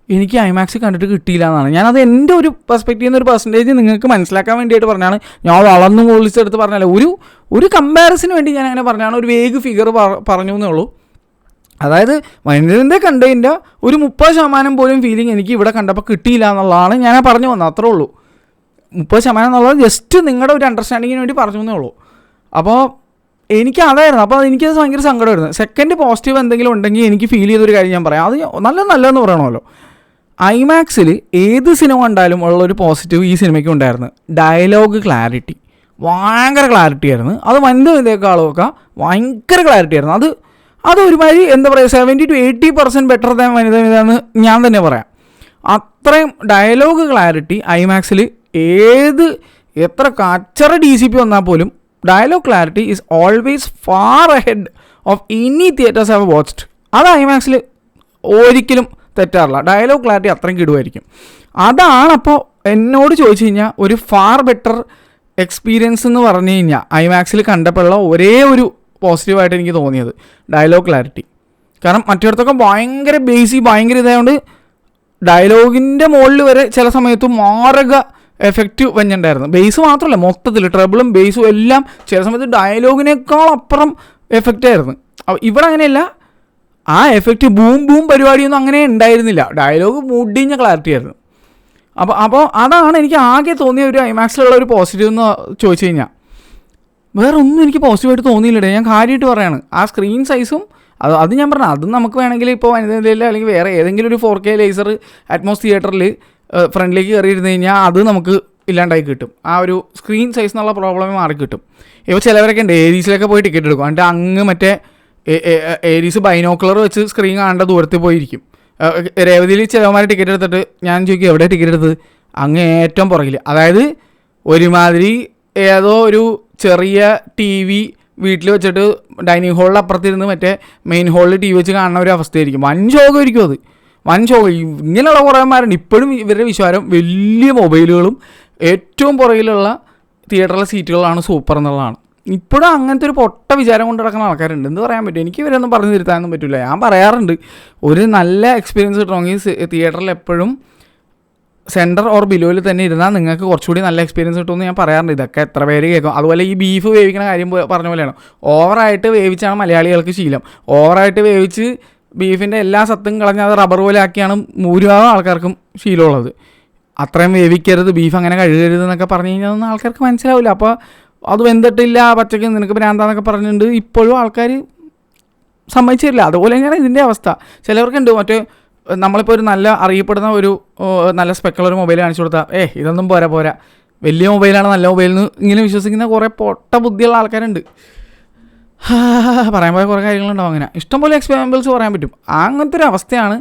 എനിക്ക് ഐമാക്സ് കണ്ടിട്ട് കിട്ടിയില്ല എന്നാണ്. ഞാനത് എൻ്റെ ഒരു പെർസ്പെക്റ്റീവ് നിന്ന് ഒരു പെർസെൻറ്റേജ് നിങ്ങൾക്ക് മനസ്സിലാക്കാൻ വേണ്ടിയിട്ട് പറഞ്ഞാണ്. ഞാൻ വളർന്നു പൊളിച്ചെടുത്ത് പറഞ്ഞാൽ ഒരു കമ്പാരിസന് വേണ്ടി ഞാൻ അങ്ങനെ പറഞ്ഞാണ്. ഒരു വേഗ് ഫിഗർ പറഞ്ഞു എന്നേ ഉള്ളൂ. അതായത് വനിതൻ്റെ കണ്ടതിൻ്റെ ഒരു 30% പോലും ഫീലിംഗ് എനിക്ക് ഇവിടെ കണ്ടപ്പോൾ കിട്ടിയില്ല എന്നുള്ളതാണ് ഞാൻ പറഞ്ഞു വന്നത്. അത്രേ ഉള്ളൂ. 30% എന്നുള്ളത് ജസ്റ്റ് നിങ്ങളുടെ ഒരു അണ്ടർസ്റ്റാൻഡിങ്ങിന് വേണ്ടി പറഞ്ഞു എന്നേ ഉള്ളൂ. അപ്പോൾ എനിക്ക് അതായിരുന്നു. അപ്പോൾ എനിക്കത് ഭയങ്കര സങ്കടമായിരുന്നു. സെക്കൻഡ് പോസിറ്റീവ് എന്തെങ്കിലും ഉണ്ടെങ്കിൽ എനിക്ക് ഫീൽ ചെയ്തൊരു കാര്യം ഞാൻ പറയാം. അത് നല്ലതെന്ന് പറയണമല്ലോ. ഐമാക്സിൽ ഏത് സിനിമ കണ്ടാലും ഉള്ളൊരു പോസിറ്റീവ് ഈ സിനിമയ്ക്ക് ഉണ്ടായിരുന്നു. ഡയലോഗ് ക്ലാരിറ്റി, ഭയങ്കര ക്ലാരിറ്റി ആയിരുന്നു. അത് വനിതയേക്കാളുമൊക്കെ ഭയങ്കര ക്ലാരിറ്റി ആയിരുന്നു. അത് ഒരുമാതിരി എന്താ പറയുക 70 to 80% ബെറ്റർ ദാൻ വനിതയെന്ന് ഞാൻ തന്നെ പറയാം. അത്രയും ഡയലോഗ് ക്ലാരിറ്റി ഐമാക്സിൽ എത്ര കച്ചറ DCP വന്നാൽ പോലും dialogue clarity is always far ahead of any theatres have watched. അത് ഐമാക്സിൽ ഒരിക്കലും തെറ്റാറില്ല. ഡയലോഗ് ക്ലാരിറ്റി അത്രയും കിടുമായിരിക്കും. അതാണപ്പോൾ എന്നോട് ചോദിച്ചു കഴിഞ്ഞാൽ ഒരു ഫാർ ബെറ്റർ എക്സ്പീരിയൻസ് എന്ന് പറഞ്ഞു കഴിഞ്ഞാൽ ഐമാക്സിൽ കണ്ടപ്പോഴുള്ള ഒരേ ഒരു പോസിറ്റീവായിട്ട് എനിക്ക് തോന്നിയത് ഡയലോഗ് ക്ലാരിറ്റി. കാരണം മറ്റിടത്തൊക്കെ ഭയങ്കര ഭയങ്കര ഇതായതുകൊണ്ട് ഡയലോഗിൻ്റെ മുകളിൽ വരെ ചില സമയത്ത് മാരക എഫക്റ്റ് വന്നിട്ടുണ്ടായിരുന്നു. ബേസ് മാത്രമല്ല, മൊത്തത്തിൽ ട്രബിളും ബേസും എല്ലാം ചില സമയത്ത് ഡയലോഗിനേക്കാൾ അപ്പുറം എഫക്റ്റ് ആയിരുന്നു. ഇവിടെ അങ്ങനെയല്ല. ആ എഫക്റ്റ് ബൂം പരിപാടിയൊന്നും അങ്ങനെ ഉണ്ടായിരുന്നില്ല. ഡയലോഗ് മുടിഞ്ഞ ക്ലാരിറ്റി ആയിരുന്നു. അപ്പോൾ അതാണ് എനിക്ക് ആകെ തോന്നിയ ഒരു ഐമാക്സിലുള്ള ഒരു പോസിറ്റീവ് എന്ന് ചോദിച്ചു കഴിഞ്ഞാൽ. വേറെ ഒന്നും എനിക്ക് പോസിറ്റീവായിട്ട് തോന്നിയില്ലേ. ഞാൻ കാര്യമായിട്ട് പറയാണ്. ആ സ്ക്രീൻ സൈസും അത് ഞാൻ പറഞ്ഞു, അതും നമുക്ക് വേണമെങ്കിൽ ഇപ്പോൾ വനിതയിൽ അല്ലെങ്കിൽ വേറെ ഏതെങ്കിലും ഒരു 4K ലേസർ അറ്റ്മോസ് തിയേറ്ററിൽ ഫ്രണ്ടിലേക്ക് കയറിയിരുന്നു കഴിഞ്ഞാൽ അത് നമുക്ക് ഇല്ലാണ്ടായി കിട്ടും. ആ ഒരു സ്ക്രീൻ സൈസ് എന്നുള്ള പ്രോബ്ലമേ മാറി കിട്ടും. ഇപ്പോൾ ചിലവരൊക്കെ ഉണ്ട് ഏരീസിലൊക്കെ പോയി ടിക്കറ്റ് എടുക്കും. എന്നിട്ട് അങ്ങ് മറ്റേ ഏരീസ് ബൈനോക്കുലർ വെച്ച് സ്ക്രീൻ കാണേണ്ട ദൂരത്തിൽ പോയിരിക്കും. രേവതിയിൽ ചിലവന്മാർ ടിക്കറ്റ് എടുത്തിട്ട് ഞാൻ ചോദിക്കും എവിടെ ടിക്കറ്റ് എടുത്തത്? അങ്ങ് ഏറ്റവും പുറകിൽ. അതായത് ഒരുമാതിരി ഏതോ ഒരു ചെറിയ TV വീട്ടിൽ വെച്ചിട്ട് ഡൈനിങ് ഹാളിൽ അപ്പുറത്തിരുന്ന് മറ്റേ മെയിൻ ഹാളിൽ TV വെച്ച് കാണുന്ന ഒരു അവസ്ഥയായിരിക്കും. വൻ ശോകമായിരിക്കും അത്. വൻ ശോകം. ഇങ്ങനെയുള്ള കുറേമാരുണ്ട്. ഇപ്പോഴും ഇവരുടെ വിശ്വാസം വലിയ മൊബൈലുകളും ഏറ്റവും പുറകിലുള്ള തിയേറ്ററിലെ സീറ്റുകളാണ് സൂപ്പർ എന്നുള്ളതാണ്. ഇപ്പോഴും അങ്ങനത്തെ ഒരു പൊട്ട വിചാരം കൊണ്ട് നടക്കുന്ന ആൾക്കാരുണ്ട്. എന്ത് പറയാൻ പറ്റും? എനിക്ക് ഇവരൊന്നും പറഞ്ഞു തിരുത്താനൊന്നും പറ്റില്ല. ഞാൻ പറയാറുണ്ട്, ഒരു നല്ല എക്സ്പീരിയൻസ് കിട്ടണമെങ്കിൽ തിയേറ്ററിൽ എപ്പോഴും സെൻറ്റർ ഓർ ബിലോയിൽ തന്നെ ഇരുന്നാൽ നിങ്ങൾക്ക് കുറച്ചുകൂടി നല്ല എക്സ്പീരിയൻസ് കിട്ടുമെന്ന് ഞാൻ പറയാറുണ്ട്. ഇതൊക്കെ എത്ര പേര് കേൾക്കും. അതുപോലെ ഈ ബീഫ് വേവിക്കുന്ന കാര്യം പറഞ്ഞ പോലെയാണ്. ഓവറായിട്ട് വേവിച്ചാണ് മലയാളികൾക്ക് ശീലം. ഓവറായിട്ട് വേവിച്ച് ബീഫിൻ്റെ എല്ലാ സത്തും കളഞ്ഞ് അത് റബ്ബർ പോലെ ആക്കിയാണ് ഭൂരിഭാഗം ആൾക്കാർക്കും ശീലമുള്ളത്. അത്രയും വേവിക്കരുത്, ബീഫ് അങ്ങനെ കഴുകരുത് എന്നൊക്കെ പറഞ്ഞു കഴിഞ്ഞാൽ ഒന്നും ആൾക്കാർക്ക് മനസ്സിലാവില്ല. അപ്പോൾ അത് വെന്തിട്ടില്ല, പച്ചക്ക് നിനക്ക് ഭ്രാന്താന്നൊക്കെ പറഞ്ഞിട്ടുണ്ട് ഇപ്പോഴും ആൾക്കാർ സമ്മതിച്ചില്ല. അതുപോലെ തന്നെയാണ് ഇതിൻ്റെ അവസ്ഥ. ചിലവർക്കുണ്ട് മറ്റേ നമ്മളിപ്പോൾ ഒരു നല്ല അറിയപ്പെടുന്ന ഒരു നല്ല സ്പെക്കുള്ള മൊബൈൽ കാണിച്ചു കൊടുത്താൽ ഇതൊന്നും പോരാ വലിയ മൊബൈലാണ് നല്ല മൊബൈലെന്ന് ഇങ്ങനെ വിശ്വസിക്കുന്ന കുറേ പൊട്ട ബുദ്ധിയുള്ള ആൾക്കാരുണ്ട്. പറയാൻ പോയ കുറേ കാര്യങ്ങളുണ്ടാവും. അങ്ങനെ ഇഷ്ടംപോലെ എക്സ്പെരിമെൻറ്റ്സ് പറയാൻ പറ്റും. അങ്ങനത്തെ ഒരു അവസ്ഥയാണ്.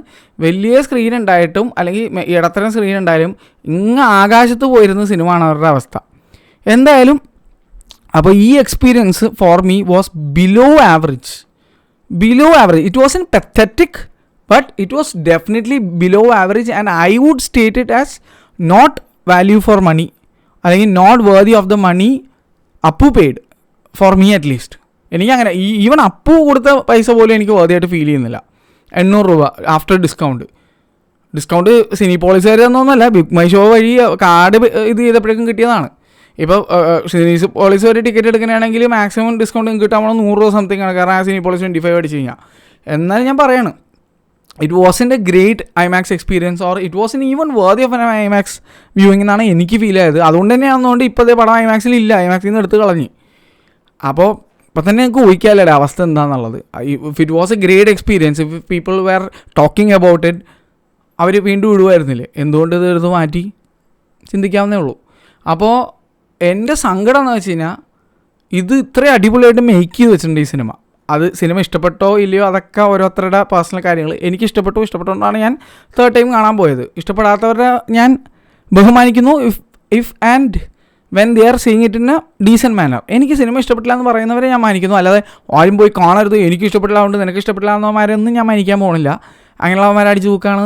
വലിയ സ്ക്രീൻ ഉണ്ടായിട്ടും അല്ലെങ്കിൽ ഇടത്തരം സ്ക്രീൻ ഉണ്ടായാലും ആകാശത്ത് പോയിരുന്ന സിനിമ ആണ് അവരുടെ അവസ്ഥ. എന്തായാലും അപ്പോൾ ഈ experience for me was below average. It was in pathetic, but it was definitely below average, and I would state it as not value for money, അല്ലെങ്കിൽ not worthy of the money Appu paid for me at least. എനിക്കങ്ങനെ even Appu കൊടുത്ത പൈസ പോലും എനിക്ക് വേർതിയായിട്ട് feel ചെയ്യുന്നില്ല. 800 രൂപ after discount സിനി പോളിസുകാർ തന്നൊന്നുമല്ല, ബിഗ് മൈ ഷോ വഴി കാർഡ് ഇത് ചെയ്തപ്പോഴേക്കും കിട്ടിയതാണ്. ഇപ്പോൾ സിനി പോളിസ് വരെ ടിക്കറ്റ് എടുക്കുകയാണെങ്കിൽ മാക്സിമം ഡിസ്കൗണ്ട് നിങ്ങൾക്ക് കിട്ടാൻ 100 രൂപ സംതിങ് ആണ്. കാരണം ആ സിനി പോളിസ് 25 അടിച്ച് കഴിഞ്ഞാൽ. എന്നാലും ഞാൻ പറയാണ്, it wasn't a great IMAX experience, or it wasn't even worthy of an IMAX viewing എന്നാണ് എനിക്ക് ഫീൽ ആയത്. അതുകൊണ്ട് തന്നെയാണെന്നുകൊണ്ട് ഇപ്പോഴത്തെ പടം IMAXിൽ ഇല്ല, IMAXിൽ നിന്ന് എടുത്ത് കളഞ്ഞ്. അപ്പോൾ ഇപ്പം തന്നെ നിങ്ങൾക്ക് ഊഹിക്കാമല്ലേ അവസ്ഥ എന്താണെന്നുള്ളത്. If it was a great experience, if people were talking about it, അവർ വീണ്ടും ഇടുമായിരുന്നില്ലേ? എന്തുകൊണ്ട് ഇത് എടുത്ത് മാറ്റി ചിന്തിക്കാവുന്നേ ഉള്ളൂ. അപ്പോൾ എൻ്റെ സങ്കടം എന്ന് വെച്ച് കഴിഞ്ഞാൽ ഇത് ഇത്രയും അടിപൊളിയായിട്ട് മേക്ക് ചെയ്ത് വെച്ചിട്ടുണ്ട് ഈ സിനിമ. അത് സിനിമ ഇഷ്ടപ്പെട്ടോ ഇല്ലയോ അതൊക്കെ ഓരോരുത്തരുടെ പേഴ്സണൽ കാര്യങ്ങൾ. എനിക്ക് ഇഷ്ടപ്പെട്ടുകൊണ്ടാണ് ഞാൻ തേർഡ് ടൈം കാണാൻ പോയത്. ഇഷ്ടപ്പെടാത്തവരെ ഞാൻ ബഹുമാനിക്കുന്നു if and when they are seeing it in a decent manner. എനിക്ക് സിനിമ ഇഷ്ടപ്പെട്ടില്ല എന്ന് പറയുന്നവരെ ഞാൻ മാനിക്കുന്നു. അല്ലാതെ ആരും പോയി കാണരുത്, എനിക്ക് ഇഷ്ടപ്പെട്ടില്ല കൊണ്ട് നിനക്ക് ഇഷ്ടപ്പെട്ടില്ല എന്നവന്മാരൊന്നും ഞാൻ മാനിക്കാൻ പോകുന്നില്ല. അങ്ങനെയുള്ളവന്മാരെ അടിച്ച് നോക്കുകയാണ്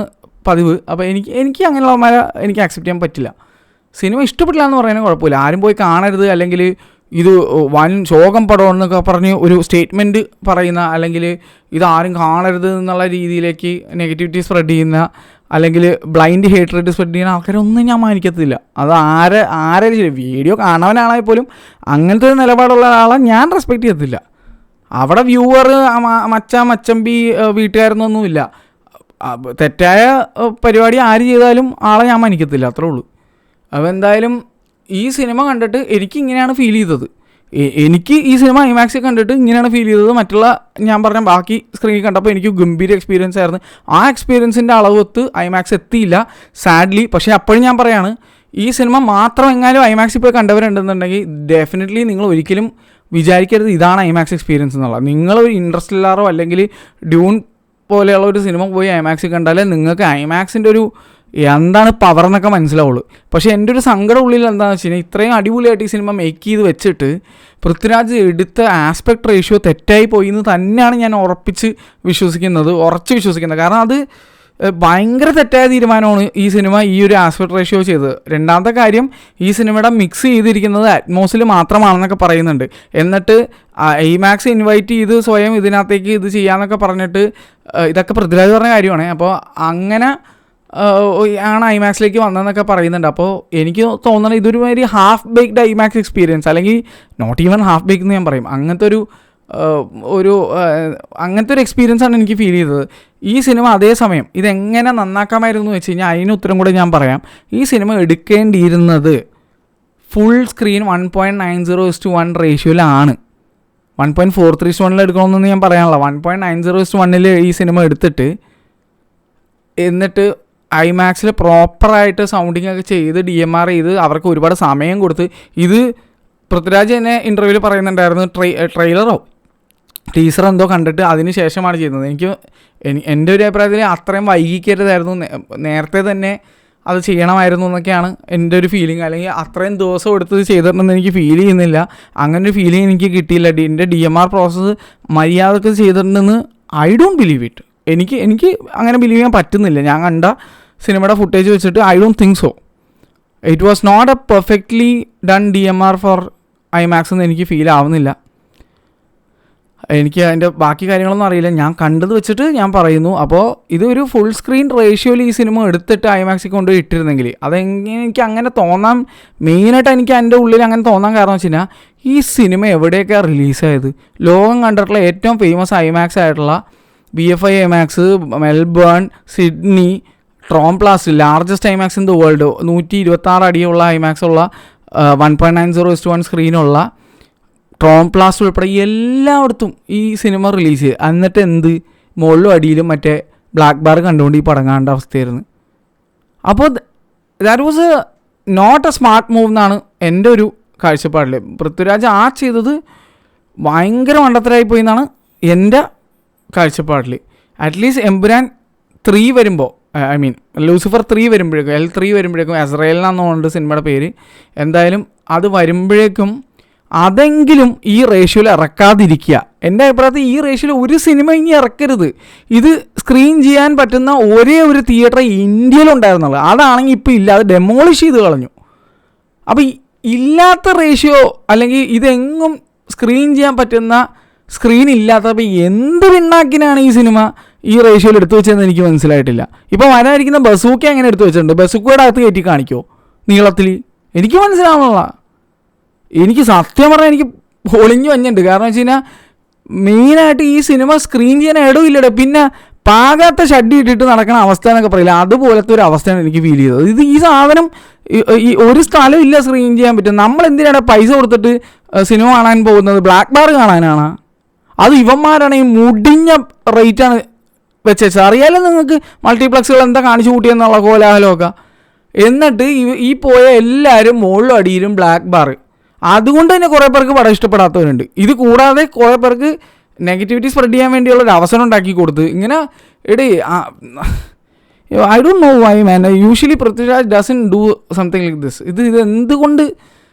പതിവ്. അപ്പോൾ എനിക്ക് അങ്ങനെയുള്ളവന്മാരെ എനിക്ക് ആക്സെപ്റ്റ് ചെയ്യാൻ പറ്റില്ല. സിനിമ ഇഷ്ടപ്പെട്ടില്ല എന്ന് പറയുന്നത് കുഴപ്പമില്ല. ആരും പോയി കാണരുത്, അല്ലെങ്കിൽ ഇത് വൻ ശോകം പടം എന്നൊക്കെ പറഞ്ഞ് ഒരു സ്റ്റേറ്റ്മെൻറ്റ് പറയുന്ന, അല്ലെങ്കിൽ ഇതാരും കാണരുത് എന്നുള്ള രീതിയിലേക്ക് നെഗറ്റിവിറ്റി സ്പ്രെഡ് ചെയ്യുന്ന, അല്ലെങ്കിൽ ബ്ലൈൻഡ് ഹേറ്റ്രേറ്റ് സ്പ്രെഡ് ചെയ്യുന്ന ആൾക്കാരൊന്നും ഞാൻ മാനിക്കത്തില്ല. അത് ആരെ വീഡിയോ കാണാനാണെങ്കിൽ പോലും അങ്ങനത്തെ ഒരു നിലപാടുള്ള ആളെ ഞാൻ റെസ്പെക്റ്റ് ചെയ്യത്തില്ല. അവിടെ വ്യൂവർ മച്ചമ്പി വീട്ടുകാരൊന്നൊന്നുമില്ല. തെറ്റായ പരിപാടി ആര് ചെയ്താലും ആളെ ഞാൻ മാനിക്കത്തില്ല, അത്രേ ഉള്ളൂ. അപ്പോൾ എന്തായാലും ഈ സിനിമ കണ്ടിട്ട് എനിക്ക് ഇങ്ങനെയാണ് ഫീൽ ചെയ്തത്. എനിക്ക് ഈ സിനിമ ഐമാക്സിൽ കണ്ടിട്ട് ഇങ്ങനെയാണ് ഫീൽ ചെയ്തത്. മറ്റുള്ള ഞാൻ പറഞ്ഞ ബാക്കി സ്ക്രീനിൽ കണ്ടപ്പോൾ എനിക്ക് ഗംഭീര എക്സ്പീരിയൻസ് ആയിരുന്നു. ആ എക്സ്പീരിയൻസിൻ്റെ അളവൊത്ത് ഐമാക്സ് എത്തിയില്ല സാഡ്ലി. പക്ഷേ അപ്പോഴും ഞാൻ പറയാണ്, ഈ സിനിമ മാത്രം എങ്ങാനും ഐമാക്സിൽ പോയി കണ്ടവരുണ്ടെന്നുണ്ടെങ്കിൽ ഡെഫിനറ്റ്ലി നിങ്ങൾ ഒരിക്കലും വിചാരിക്കരുത് ഇതാണ് ഐമാക്സ് എക്സ്പീരിയൻസ് എന്നുള്ളത്. നിങ്ങളൊരു ഇൻട്രസ്റ്റെല്ലാറോ അല്ലെങ്കിൽ ഡ്യൂൺ പോലെയുള്ള ഒരു സിനിമ പോയി ഐമാക്സിൽ കണ്ടാലേ നിങ്ങൾക്ക് ഐമാക്സിൻ്റെ ഒരു എന്താണ് പവർ എന്നൊക്കെ മനസ്സിലാവുള്ളൂ. പക്ഷേ എൻ്റെ ഒരു സങ്കടം ഉള്ളിൽ എന്താണെന്ന് വെച്ച് കഴിഞ്ഞാൽ, ഇത്രയും അടിപൊളിയായിട്ട് ഈ സിനിമ മേക്ക് ചെയ്ത് വെച്ചിട്ട് പൃഥ്വിരാജ് എടുത്ത ആസ്പെക്ട് റേഷ്യോ തെറ്റായി പോയി എന്ന് തന്നെയാണ് ഞാൻ ഉറച്ച് വിശ്വസിക്കുന്നത്. കാരണം അത് ഭയങ്കര തെറ്റായ തീരുമാനമാണ് ഈ സിനിമ ഈ ഒരു ആസ്പെക്ട് റേഷ്യോ ചെയ്തത്. രണ്ടാമത്തെ കാര്യം, ഈ സിനിമയുടെ മിക്സ് ചെയ്തിരിക്കുന്നത് അറ്റ്മോസിൽ മാത്രമാണെന്നൊക്കെ പറയുന്നുണ്ട്. എന്നിട്ട് ഐമാക്സ് ഇൻവൈറ്റ് ചെയ്ത് സ്വയം ഇതിനകത്തേക്ക് ഇത് ചെയ്യാമെന്നൊക്കെ പറഞ്ഞിട്ട്, ഇതൊക്കെ പൃഥ്വിരാജ് പറഞ്ഞ കാര്യമാണ്. അപ്പോൾ അങ്ങനെ ആണ് ഐമാക്സിലേക്ക് വന്നതെന്നൊക്കെ പറയുന്നുണ്ട്. അപ്പോൾ എനിക്ക് തോന്നുന്നത് ഇതൊരു മാതിരി ഹാഫ് ബേക്ക്ഡ് ഐമാക്സ് എക്സ്പീരിയൻസ്, അല്ലെങ്കിൽ നോട്ട് ഈവൻ ഹാഫ് ബേക്ക് എന്ന് ഞാൻ പറയും. അങ്ങനത്തെ ഒരു എക്സ്പീരിയൻസാണ് എനിക്ക് ഫീൽ ചെയ്തത്. ഈ സിനിമ അതേസമയം ഇതെങ്ങനെ നന്നാക്കാമായിരുന്നു എന്ന് വെച്ച് കഴിഞ്ഞാൽ അതിന് ഉത്തരം കൂടെ ഞാൻ പറയാം. ഈ സിനിമ എടുക്കേണ്ടിയിരുന്നത് ഫുൾ സ്ക്രീൻ 1.90:1 റേഷ്യോയിലാണ്. 1.43:1 എടുക്കണമെന്നൊന്നും ഞാൻ പറയാനുള്ള. 1.90:1 ഈ സിനിമ എടുത്തിട്ട് എന്നിട്ട് ഐമാക്സിൽ പ്രോപ്പറായിട്ട് സൗണ്ടിങ് ഒക്കെ ചെയ്ത് DMR ചെയ്ത് അവർക്ക് ഒരുപാട് സമയം കൊടുത്ത്, ഇത് പൃഥ്വിരാജ് തന്നെ ഇൻ്റർവ്യൂവിൽ പറയുന്നുണ്ടായിരുന്നു, ട്രെയിലറോ ടീസറോ എന്തോ കണ്ടിട്ട് അതിന് ശേഷമാണ് ചെയ്യുന്നത്. എൻ്റെ ഒരു അഭിപ്രായത്തിൽ അത്രയും വൈകിക്കരുതായിരുന്നു, നേരത്തെ തന്നെ അത് ചെയ്യണമായിരുന്നു എന്നൊക്കെയാണ് എൻ്റെ ഒരു ഫീലിംഗ്. അല്ലെങ്കിൽ അത്രയും ദിവസം എടുത്ത് ചെയ്തിട്ടുണ്ടെന്ന് എനിക്ക് ഫീൽ ചെയ്യുന്നില്ല. അങ്ങനെ ഒരു ഫീലിംഗ് എനിക്ക് കിട്ടിയില്ല. എൻ്റെ DMR പ്രോസസ്സ് മര്യാദക്ക് ചെയ്തിട്ടുണ്ടെന്ന് ഐ ഡോണ്ട് ബിലീവ് ഇറ്റ്. എനിക്ക് അങ്ങനെ ബിലീവ് ചെയ്യാൻ പറ്റുന്നില്ല. ഞാൻ കണ്ട സിനിമയുടെ ഫുട്ടേജ് വെച്ചിട്ട് I don't think so. It was not a perfectly done DMR for IMAX എന്ന് എനിക്ക് ഫീൽ ആവുന്നില്ല. എനിക്ക് അതിൻ്റെ ബാക്കി കാര്യങ്ങളൊന്നും അറിയില്ല, ഞാൻ കണ്ടത് വെച്ചിട്ട് ഞാൻ പറയുന്നു. അപ്പോൾ ഇതൊരു ഫുൾ സ്ക്രീൻ റേഷ്യോയിൽ ഈ സിനിമ എടുത്തിട്ട് ഐമാക്സിൽ കൊണ്ടുപോയി ഇട്ടിരുന്നെങ്കിൽ അതെങ്ങനെ എനിക്ക് അങ്ങനെ തോന്നാൻ, മെയിനായിട്ട് എനിക്ക് എൻ്റെ ഉള്ളിൽ അങ്ങനെ തോന്നാൻ കാരണം വെച്ച് കഴിഞ്ഞാൽ ഈ സിനിമ എവിടെയൊക്കെയാണ് റിലീസായത്? ലോകം കണ്ടിട്ടുള്ള ഏറ്റവും ഫേമസ് ഐമാക്സ് ആയിട്ടുള്ള BFI IMAX, Melbourne, Sydney, Traumpalast, largest IMAX in the world, 126 അടിയുള്ള ഐമാക്സ് ഉള്ള 1.90:1 സ്ക്രീനുള്ള ട്രോംപ്ലാസ്റ്റ് ഉൾപ്പെടെ എല്ലായിടത്തും ഈ സിനിമ റിലീസ് ചെയ്ത്, എന്നിട്ട് എന്ത് മുകളിലും അടിയിലും മറ്റേ ബ്ലാക്ക് ബാർ കണ്ടുകൊണ്ട് ഈ പടം കാണേണ്ട അവസ്ഥയായിരുന്നു. അപ്പോൾ that was not a smart move എന്നാണ് എൻ്റെ ഒരു കാഴ്ചപ്പാടിൽ. പൃഥ്വിരാജ് ആ ചെയ്തത് ഭയങ്കര മണ്ടത്തരായിപ്പോയി എന്നാണ് എൻ്റെ കാഴ്ചപ്പാടിൽ. അറ്റ്ലീസ്റ്റ് എമ്പുരാൻ 3 വരുമ്പോൾ, ഐ മീൻ ലൂസിഫർ 3 വരുമ്പോഴേക്കും, L3 വരുമ്പോഴേക്കും, എസ്രയേലിനാണെന്നുണ്ട് സിനിമയുടെ പേര്, എന്തായാലും അത് വരുമ്പോഴേക്കും അതെങ്കിലും ഈ റേഷ്യോയിൽ ഇറക്കാതിരിക്കുക. എൻ്റെ അഭിപ്രായത്തിൽ ഈ റേഷ്യോയിൽ ഒരു സിനിമ ഇനി ഇറക്കരുത്. ഇത് സ്ക്രീൻ ചെയ്യാൻ പറ്റുന്ന ഒരേ ഒരു തിയേറ്റർ ഇന്ത്യയിലുണ്ടായിരുന്നുള്ളൂ, അതാണെങ്കിൽ ഇപ്പോൾ ഇല്ല, അത് ഡെമോളിഷ് ചെയ്ത് കളഞ്ഞു. അപ്പോൾ ഇല്ലാത്ത റേഷ്യോ അല്ലെങ്കിൽ ഇതെങ്ങും സ്ക്രീൻ ചെയ്യാൻ പറ്റുന്ന സ്ക്രീൻ ഇല്ലാത്തപ്പോൾ എന്ത് പിണ്ണാക്കിനാണ് ഈ സിനിമ ഈ റേഷ്യോയിൽ എടുത്തു വെച്ചതെന്ന് എനിക്ക് മനസ്സിലായിട്ടില്ല. ഇപ്പോൾ വരാനിരിക്കുന്ന ബസൂക്ക എങ്ങനെ എടുത്തു വെച്ചിട്ടുണ്ട്? ബസൂക്കയുടെ അകത്ത് കയറ്റി കാണിക്കുമോ നീളത്തിൽ? എനിക്ക് മനസ്സിലാവുന്നില്ല. എനിക്ക് സത്യം പറഞ്ഞാൽ എനിക്ക് പൊളിഞ്ഞു വഞ്ഞുണ്ട്. കാരണം വെച്ച് കഴിഞ്ഞാൽ മെയിനായിട്ട് ഈ സിനിമ സ്ക്രീൻ ചെയ്യാൻ ഇടവില്ലടേ, പിന്നെ പാകാത്ത ഷഡ്ഡി ഇട്ടിട്ട് നടക്കുന്ന അവസ്ഥ എന്നൊക്കെ പറയില്ല, അതുപോലത്തെ ഒരു അവസ്ഥയാണ് എനിക്ക് ഫീൽ ചെയ്തത്. ഈ സാധനം ഈ ഒരു സ്ഥലം ഇല്ല സ്ക്രീൻ ചെയ്യാൻ പറ്റും. നമ്മൾ എന്തിനാണ് പൈസ കൊടുത്തിട്ട് സിനിമ കാണാൻ പോകുന്നത്? ബ്ലാക്ക് ബാർ കാണാനാണ്? അത് ഇവന്മാരാണ് ഈ മുടിഞ്ഞ റേറ്റാണ് വെച്ചേച്ചത്. അറിയാലോ നിങ്ങൾക്ക് മൾട്ടിപ്ലക്സുകൾ എന്താ കാണിച്ചു കൂട്ടിയെന്നുള്ള കോലാഹലമൊക്കെ. എന്നിട്ട് ഈ പോയ എല്ലാവരും മുകളിലും അടിയിലും ബ്ലാക്ക് ബാർ. അതുകൊണ്ട് തന്നെ കുറേ പേർക്ക് പടം ഇഷ്ടപ്പെടാത്തവരുണ്ട്. ഇത് കൂടാതെ കുറേ പേർക്ക് നെഗറ്റിവിറ്റി സ്പ്രെഡ് ചെയ്യാൻ വേണ്ടിയുള്ള ഒരു അവസരം ഉണ്ടാക്കി കൊടുത്ത് ഇങ്ങനെ I don't know why man. Usually Prithviraj doesn't do something like this. ഇത് എന്തുകൊണ്ട്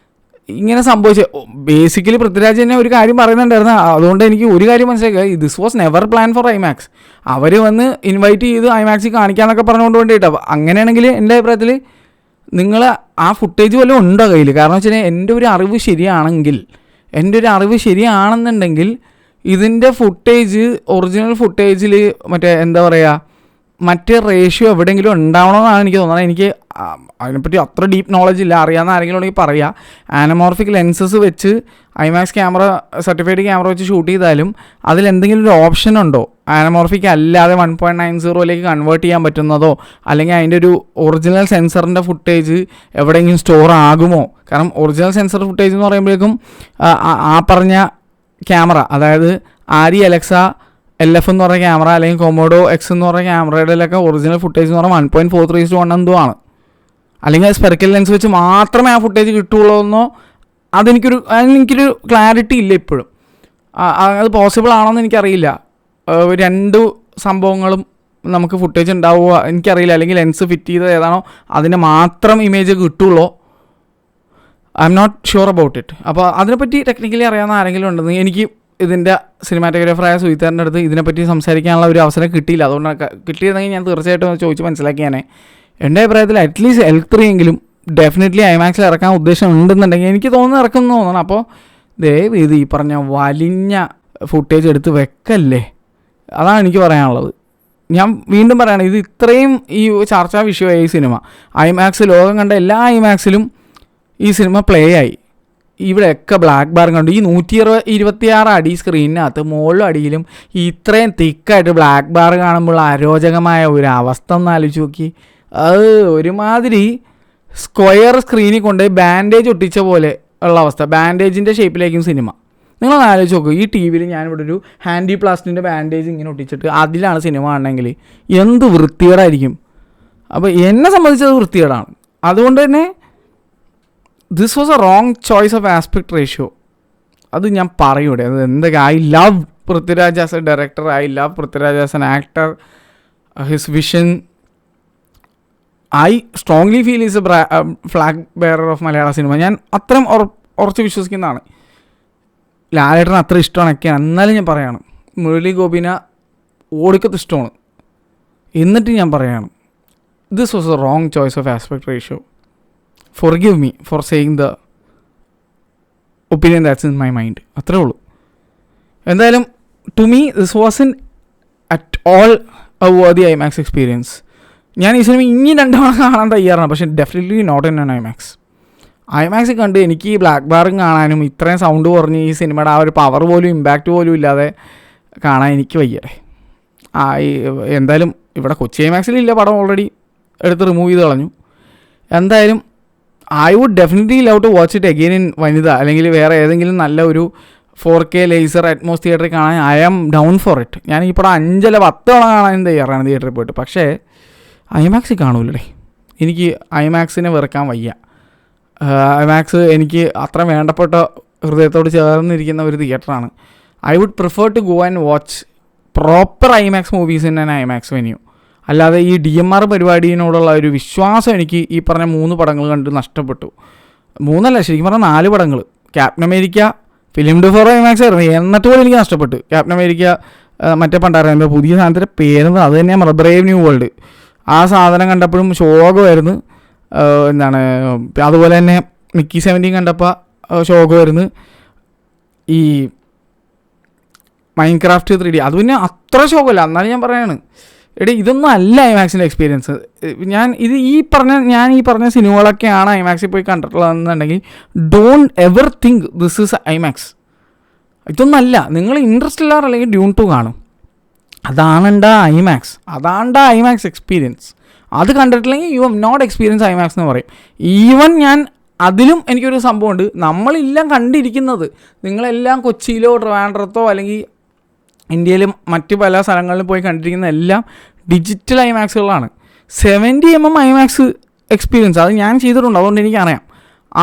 ഇങ്ങനെ സംഭവിച്ചത്? ബേസിക്കലി പൃഥ്വിരാജ് തന്നെ ഒരു കാര്യം പറയുന്നുണ്ടായിരുന്നു, അതുകൊണ്ട് എനിക്ക് ഒരു കാര്യം മനസ്സിലാക്കുക, this was never plan for IMAX. അവർ വന്ന് ഇൻവൈറ്റ് ചെയ്ത് ഐമാക്സിൽ കാണിക്കാമെന്നൊക്കെ പറഞ്ഞുകൊണ്ട് വേണ്ടിയിട്ടാണ്. അങ്ങനെയാണെങ്കിൽ എൻ്റെ അഭിപ്രായത്തിൽ നിങ്ങൾ ആ ഫുട്ടേജ് വല്ലതും ഉണ്ടോ കയ്യിൽ? കാരണം വെച്ച് കഴിഞ്ഞാൽ എൻ്റെ ഒരു അറിവ് ശരിയാണെന്നുണ്ടെങ്കിൽ ഇതിൻ്റെ ഫുട്ടേജ്, ഒറിജിനൽ ഫുട്ടേജിൽ മറ്റേ എന്താ പറയുക, മറ്റേ റേഷ്യോ എവിടെയെങ്കിലും ഉണ്ടാവണമെന്നാണ് എനിക്ക് തോന്നുന്നത്. എനിക്ക് അതിനെപ്പറ്റി അത്ര ഡീപ്പ് നോളജ് ഇല്ല. അറിയാവുന്ന ആരെങ്കിലും ഉണ്ടെങ്കിൽ പറയുക. ആനമോർഫിക് ലെൻസസ് വെച്ച് ഐമാക്സ് ക്യാമറ, സർട്ടിഫൈഡ് ക്യാമറ വെച്ച് ഷൂട്ട് ചെയ്താലും അതിലെന്തെങ്കിലും ഒരു ഓപ്ഷൻ ഉണ്ടോ ആനമോർഫിക് അല്ലാതെ 1.90 കൺവേർട്ട് ചെയ്യാൻ പറ്റുന്നതോ, അല്ലെങ്കിൽ അതിൻ്റെ ഒരു ഒറിജിനൽ സെൻസറിൻ്റെ ഫുട്ടേജ് എവിടെയെങ്കിലും സ്റ്റോർ ആകുമോ? കാരണം ഒറിജിനൽ സെൻസർ ഫുട്ടേജ് എന്ന് പറയുമ്പോഴേക്കും ആ പറഞ്ഞ ക്യാമറ, അതായത് ആരി അലക്സ LF എന്ന് പറഞ്ഞ ക്യാമറ അല്ലെങ്കിൽ കൊമോഡോ X എന്ന് പറഞ്ഞ ക്യാമറയുടെയൊക്കെ ഒറിജിനൽ ഫുട്ടേജ് എന്ന് പറഞ്ഞാൽ 1.43:1 എന്തോ ആണ്. അല്ലെങ്കിൽ സ്പെറിക്കൽ ലെൻസ് വെച്ച് മാത്രമേ ആ ഫുട്ടേജ് കിട്ടുള്ളൂ എന്നോ എനിക്കൊരു ക്ലാരിറ്റി ഇല്ല ഇപ്പോഴും. അത് പോസിബിൾ ആണോയെന്ന് എനിക്കറിയില്ല. 2 സംഭവങ്ങളും നമുക്ക് ഫുട്ടേജ് ഉണ്ടാവുക എനിക്കറിയില്ല. അല്ലെങ്കിൽ ലെൻസ് ഫിറ്റ് ചെയ്തത് ഏതാണോ അതിന് മാത്രം ഇമേജ് കിട്ടുള്ളൂ. I'm not sure about it. അപ്പോൾ അതിനെപ്പറ്റി ടെക്നിക്കലി അറിയാവുന്ന ആരെങ്കിലും ഉണ്ടെന്ന്, എനിക്ക് ഇതിൻ്റെ സിനിമാറ്റോഗ്രാഫറായ സുഹിത്താറിൻ്റെ അടുത്ത് ഇതിനെപ്പറ്റി സംസാരിക്കാനുള്ള ഒരു അവസരം കിട്ടിയില്ല. അതുകൊണ്ടാണ് കിട്ടിയതെങ്കിൽ ഞാൻ തീർച്ചയായിട്ടും ചോദിച്ച് മനസ്സിലാക്കിയാനേ. എൻ്റെ അഭിപ്രായത്തിൽ അറ്റ്ലീസ്റ്റ് L3 എങ്കിലും ഡെഫിനറ്റ്ലി ഐമാക്സിൽ ഇറക്കാൻ ഉദ്ദേശം ഉണ്ടെന്നുണ്ടെങ്കിൽ എനിക്ക് ഇറക്കുമെന്ന് തോന്നണം. അപ്പോൾ ദയവ് ഇത് ഈ പറഞ്ഞ വലിഞ്ഞ ഫുട്ടേജ് എടുത്ത് വെക്കല്ലേ, അതാണ് എനിക്ക് പറയാനുള്ളത്. ഞാൻ വീണ്ടും പറയുകയാണ്, ഇത് ഇത്രയും ഈ ചർച്ചാ വിഷയമായി ഈ സിനിമ. ഐമാക്സ് ലോകം കണ്ട എല്ലാ ഐമാക്സിലും ഈ സിനിമ പ്ലേ ആയി. ഇവിടെയൊക്കെ ബ്ലാക്ക് ബാർ കണ്ടു. ഈ 126 അടി സ്ക്രീനിനകത്ത് മുകളിലും അടിയിലും ഇത്രയും തിക്കായിട്ട് ബ്ലാക്ക് ബാർ കാണുമ്പോൾ അരോചകമായ ഒരു അവസ്ഥ ഒന്ന് ആലോചിച്ച് നോക്കി. അത് ഒരുമാതിരി സ്ക്വയർ സ്ക്രീനിൽ കൊണ്ട് ബാൻഡേജ് ഒട്ടിച്ച പോലെ ഉള്ള അവസ്ഥ. ബാൻഡേജിൻ്റെ ഷേപ്പിലേക്കും സിനിമ. നിങ്ങളൊന്ന് ആലോചിച്ച് നോക്കൂ, ഈ ടി വിയിൽ ഞാനിവിടെ ഒരു ഹാൻഡി പ്ലാസ്റ്റിൻ്റെ ബാൻഡേജ് ഇങ്ങനെ ഒട്ടിച്ചിട്ട് അതിലാണ് സിനിമ കാണണമെങ്കിൽ എന്ത് വൃത്തികേടായിരിക്കും. അപ്പോൾ എന്നെ സംബന്ധിച്ചത് വൃത്തികേടാണ്. അതുകൊണ്ട് തന്നെ this was A wrong choice of aspect ratio. അത് ഞാൻ പറയൂടെ, അത് എന്തൊക്കെ. I love Prithviraj as A director, I love Prithviraj as an actor, his vision. I strongly feel is A flag bearer of Malayala cinema. ഞാൻ അത്രയും ഉറച്ച് വിശ്വസിക്കുന്നതാണ്. ലാലേട്ടന് അത്ര ഇഷ്ടമാണൊക്കെയാണ്. എന്നാലും ഞാൻ പറയാണ്, മുരളി ഗോപിനെ ഓടിക്കത്ത് ഇഷ്ടമാണ്. എന്നിട്ട് ഞാൻ പറയാണ്, this was A wrong choice of aspect ratio. Forgive me for saying the opinion that's in my mind. അത്രേ ഉള്ളൂ. എന്തായാലും to me this was in at all a worthy IMAX experience. ഞാൻ ഈ സിനിമ ഇനി 2 തവണ കാണാൻ തയ്യാറാണ്, പക്ഷേ definitely not in an IMAX. IMAX കണ്ട് എനിക്ക് ഈ ബ്ലാക്ക് ബാറും കാണാനും ഇത്രയും സൗണ്ട് കുറഞ്ഞ് ഈ സിനിമയുടെ ആ ഒരു പവർ പോലും ഇമ്പാക്റ്റ് പോലും ഇല്ലാതെ കാണാൻ എനിക്ക് വയ്യടേ. എന്തായാലും ഇവിടെ കൊച്ചി ഐമാക്സിലില്ല, പടം ഓൾറെഡി എടുത്ത് റിമൂവ് ചെയ്ത് കളഞ്ഞു. എന്തായാലും I would definitely love to watch it again in Vanitha, അല്ലെങ്കിൽ വേറെ ഏതെങ്കിലും നല്ല ഒരു 4K ലേസർ അറ്റ്മോസ് തിയേറ്ററിൽ കാണാൻ I am down for it. ഞാൻ ഈ പടം 5 അല്ല 10 തവണ കാണാൻ തയ്യാറാണ് തിയേറ്ററിൽ പോയിട്ട്. പക്ഷേ ഐമാക്സിൽ കാണൂലേ, എനിക്ക് ഐമാക്സിനെ വെറുക്കാൻ വയ്യ. ഐമാക്സ് എനിക്ക് അത്ര വേണ്ടപ്പെട്ട ഹൃദയത്തോട് ചേർന്നിരിക്കുന്ന ഒരു തിയേറ്ററാണ്. I would prefer to go and watch proper IMAX movies in an IMAX venue. അല്ലാതെ ഈ DMR പരിപാടിയോടുള്ള ഒരു വിശ്വാസം എനിക്ക് ഈ പറഞ്ഞ 3 പടങ്ങൾ കണ്ട് നഷ്ടപ്പെട്ടു. 3 അല്ല, ശരിക്കും പറഞ്ഞാൽ 4 പടങ്ങൾ. Captain America film four IMAX ആയിരുന്നു, എന്നിട്ട് പോലും എനിക്ക് നഷ്ടപ്പെട്ടു. ക്യാപ്റ്റൻ അമേരിക്ക മറ്റേ പണ്ടായിരുന്നു പുതിയ സാധനത്തിൻ്റെ പേരെന്ന്, അത് തന്നെയാണ് ബ്രേവ് ന്യൂ വേൾഡ്. ആ സാധനം കണ്ടപ്പോഴും ശോകമായിരുന്നു. അതുപോലെ തന്നെ മിക്കി 17 കണ്ടപ്പോൾ ശോകമായിരുന്നു. ഈ മൈൻക്രാഫ്റ്റ് 3D അത് പിന്നെ അത്ര ശോകമല്ല, എന്നാലും ഞാൻ പറയാണ് ഇതൊന്നും അല്ല ഐമാക്സിൻ്റെ എക്സ്പീരിയൻസ്. ഞാൻ ഈ പറഞ്ഞ സിനിമകളൊക്കെയാണ് ഐമാക്സിൽ പോയി കണ്ടിട്ടുള്ളതെന്നുണ്ടെങ്കിൽ don't ever think this is IMAX. ഇതൊന്നല്ല. നിങ്ങൾ ഇൻട്രസ്റ്റ്ലാർ അല്ലെങ്കിൽ ഡ്യൂൺ 2 കാണും, അതാണെണ്ട ഐമാക്സ് എക്സ്പീരിയൻസ്. അത് കണ്ടിട്ടില്ലെങ്കിൽ you have not experience IMAX എന്ന് പറയും. ഈവൻ ഞാൻ അതിലും എനിക്കൊരു സംഭവമുണ്ട്, നമ്മളെല്ലാം കണ്ടിരിക്കുന്നത്, നിങ്ങളെല്ലാം കൊച്ചിയിലോ ട്രിവാൻഡ്രത്തോ അല്ലെങ്കിൽ ഇന്ത്യയിലും മറ്റ് പല സ്ഥലങ്ങളിലും പോയി കണ്ടിരിക്കുന്ന എല്ലാം ഡിജിറ്റൽ ഐമാക്സുകളാണ്. 70mm ഐമാക്സ് എക്സ്പീരിയൻസ് അത് ഞാൻ ചെയ്തിട്ടുണ്ട്, അതുകൊണ്ട് എനിക്കറിയാം.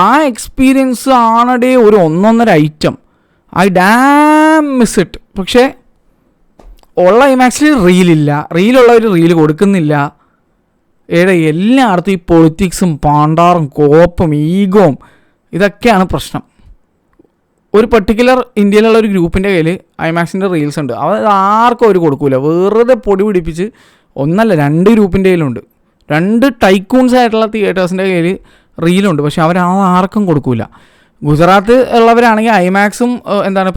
ആ എക്സ്പീരിയൻസ് ആണടേ ഒരു 1.5 item. I dam miss it. പക്ഷേ ഉള്ള ഐമാക്സിൽ റീലുള്ളവർ റീല് കൊടുക്കുന്നില്ല. എല്ലായിടത്തും ഈ പൊളിറ്റിക്സും പാണ്ടാറും കോപ്പും ഈഗോവും ഇതൊക്കെയാണ് പ്രശ്നം. ഒരു പർട്ടിക്കുലർ ഇന്ത്യയിലുള്ള ഒരു ഗ്രൂപ്പിൻ്റെ കയ്യിൽ ഐമാക്സിൻ്റെ റീൽസ് ഉണ്ട്, അത് ആർക്കും അവർ കൊടുക്കില്ല. വെറുതെ പൊടി പിടിപ്പിച്ച് 1 അല്ല 2 ഗ്രൂപ്പിൻ്റെ കയ്യിലുണ്ട്. 2 ടൈക്കൂൺസ് ആയിട്ടുള്ള തിയേറ്റേഴ്സിൻ്റെ കയ്യിൽ റീലുണ്ട്, പക്ഷെ അവർ ആർക്കും കൊടുക്കില്ല. ഗുജറാത്ത് ഉള്ളവരാണെങ്കിൽ ഐമാക്സും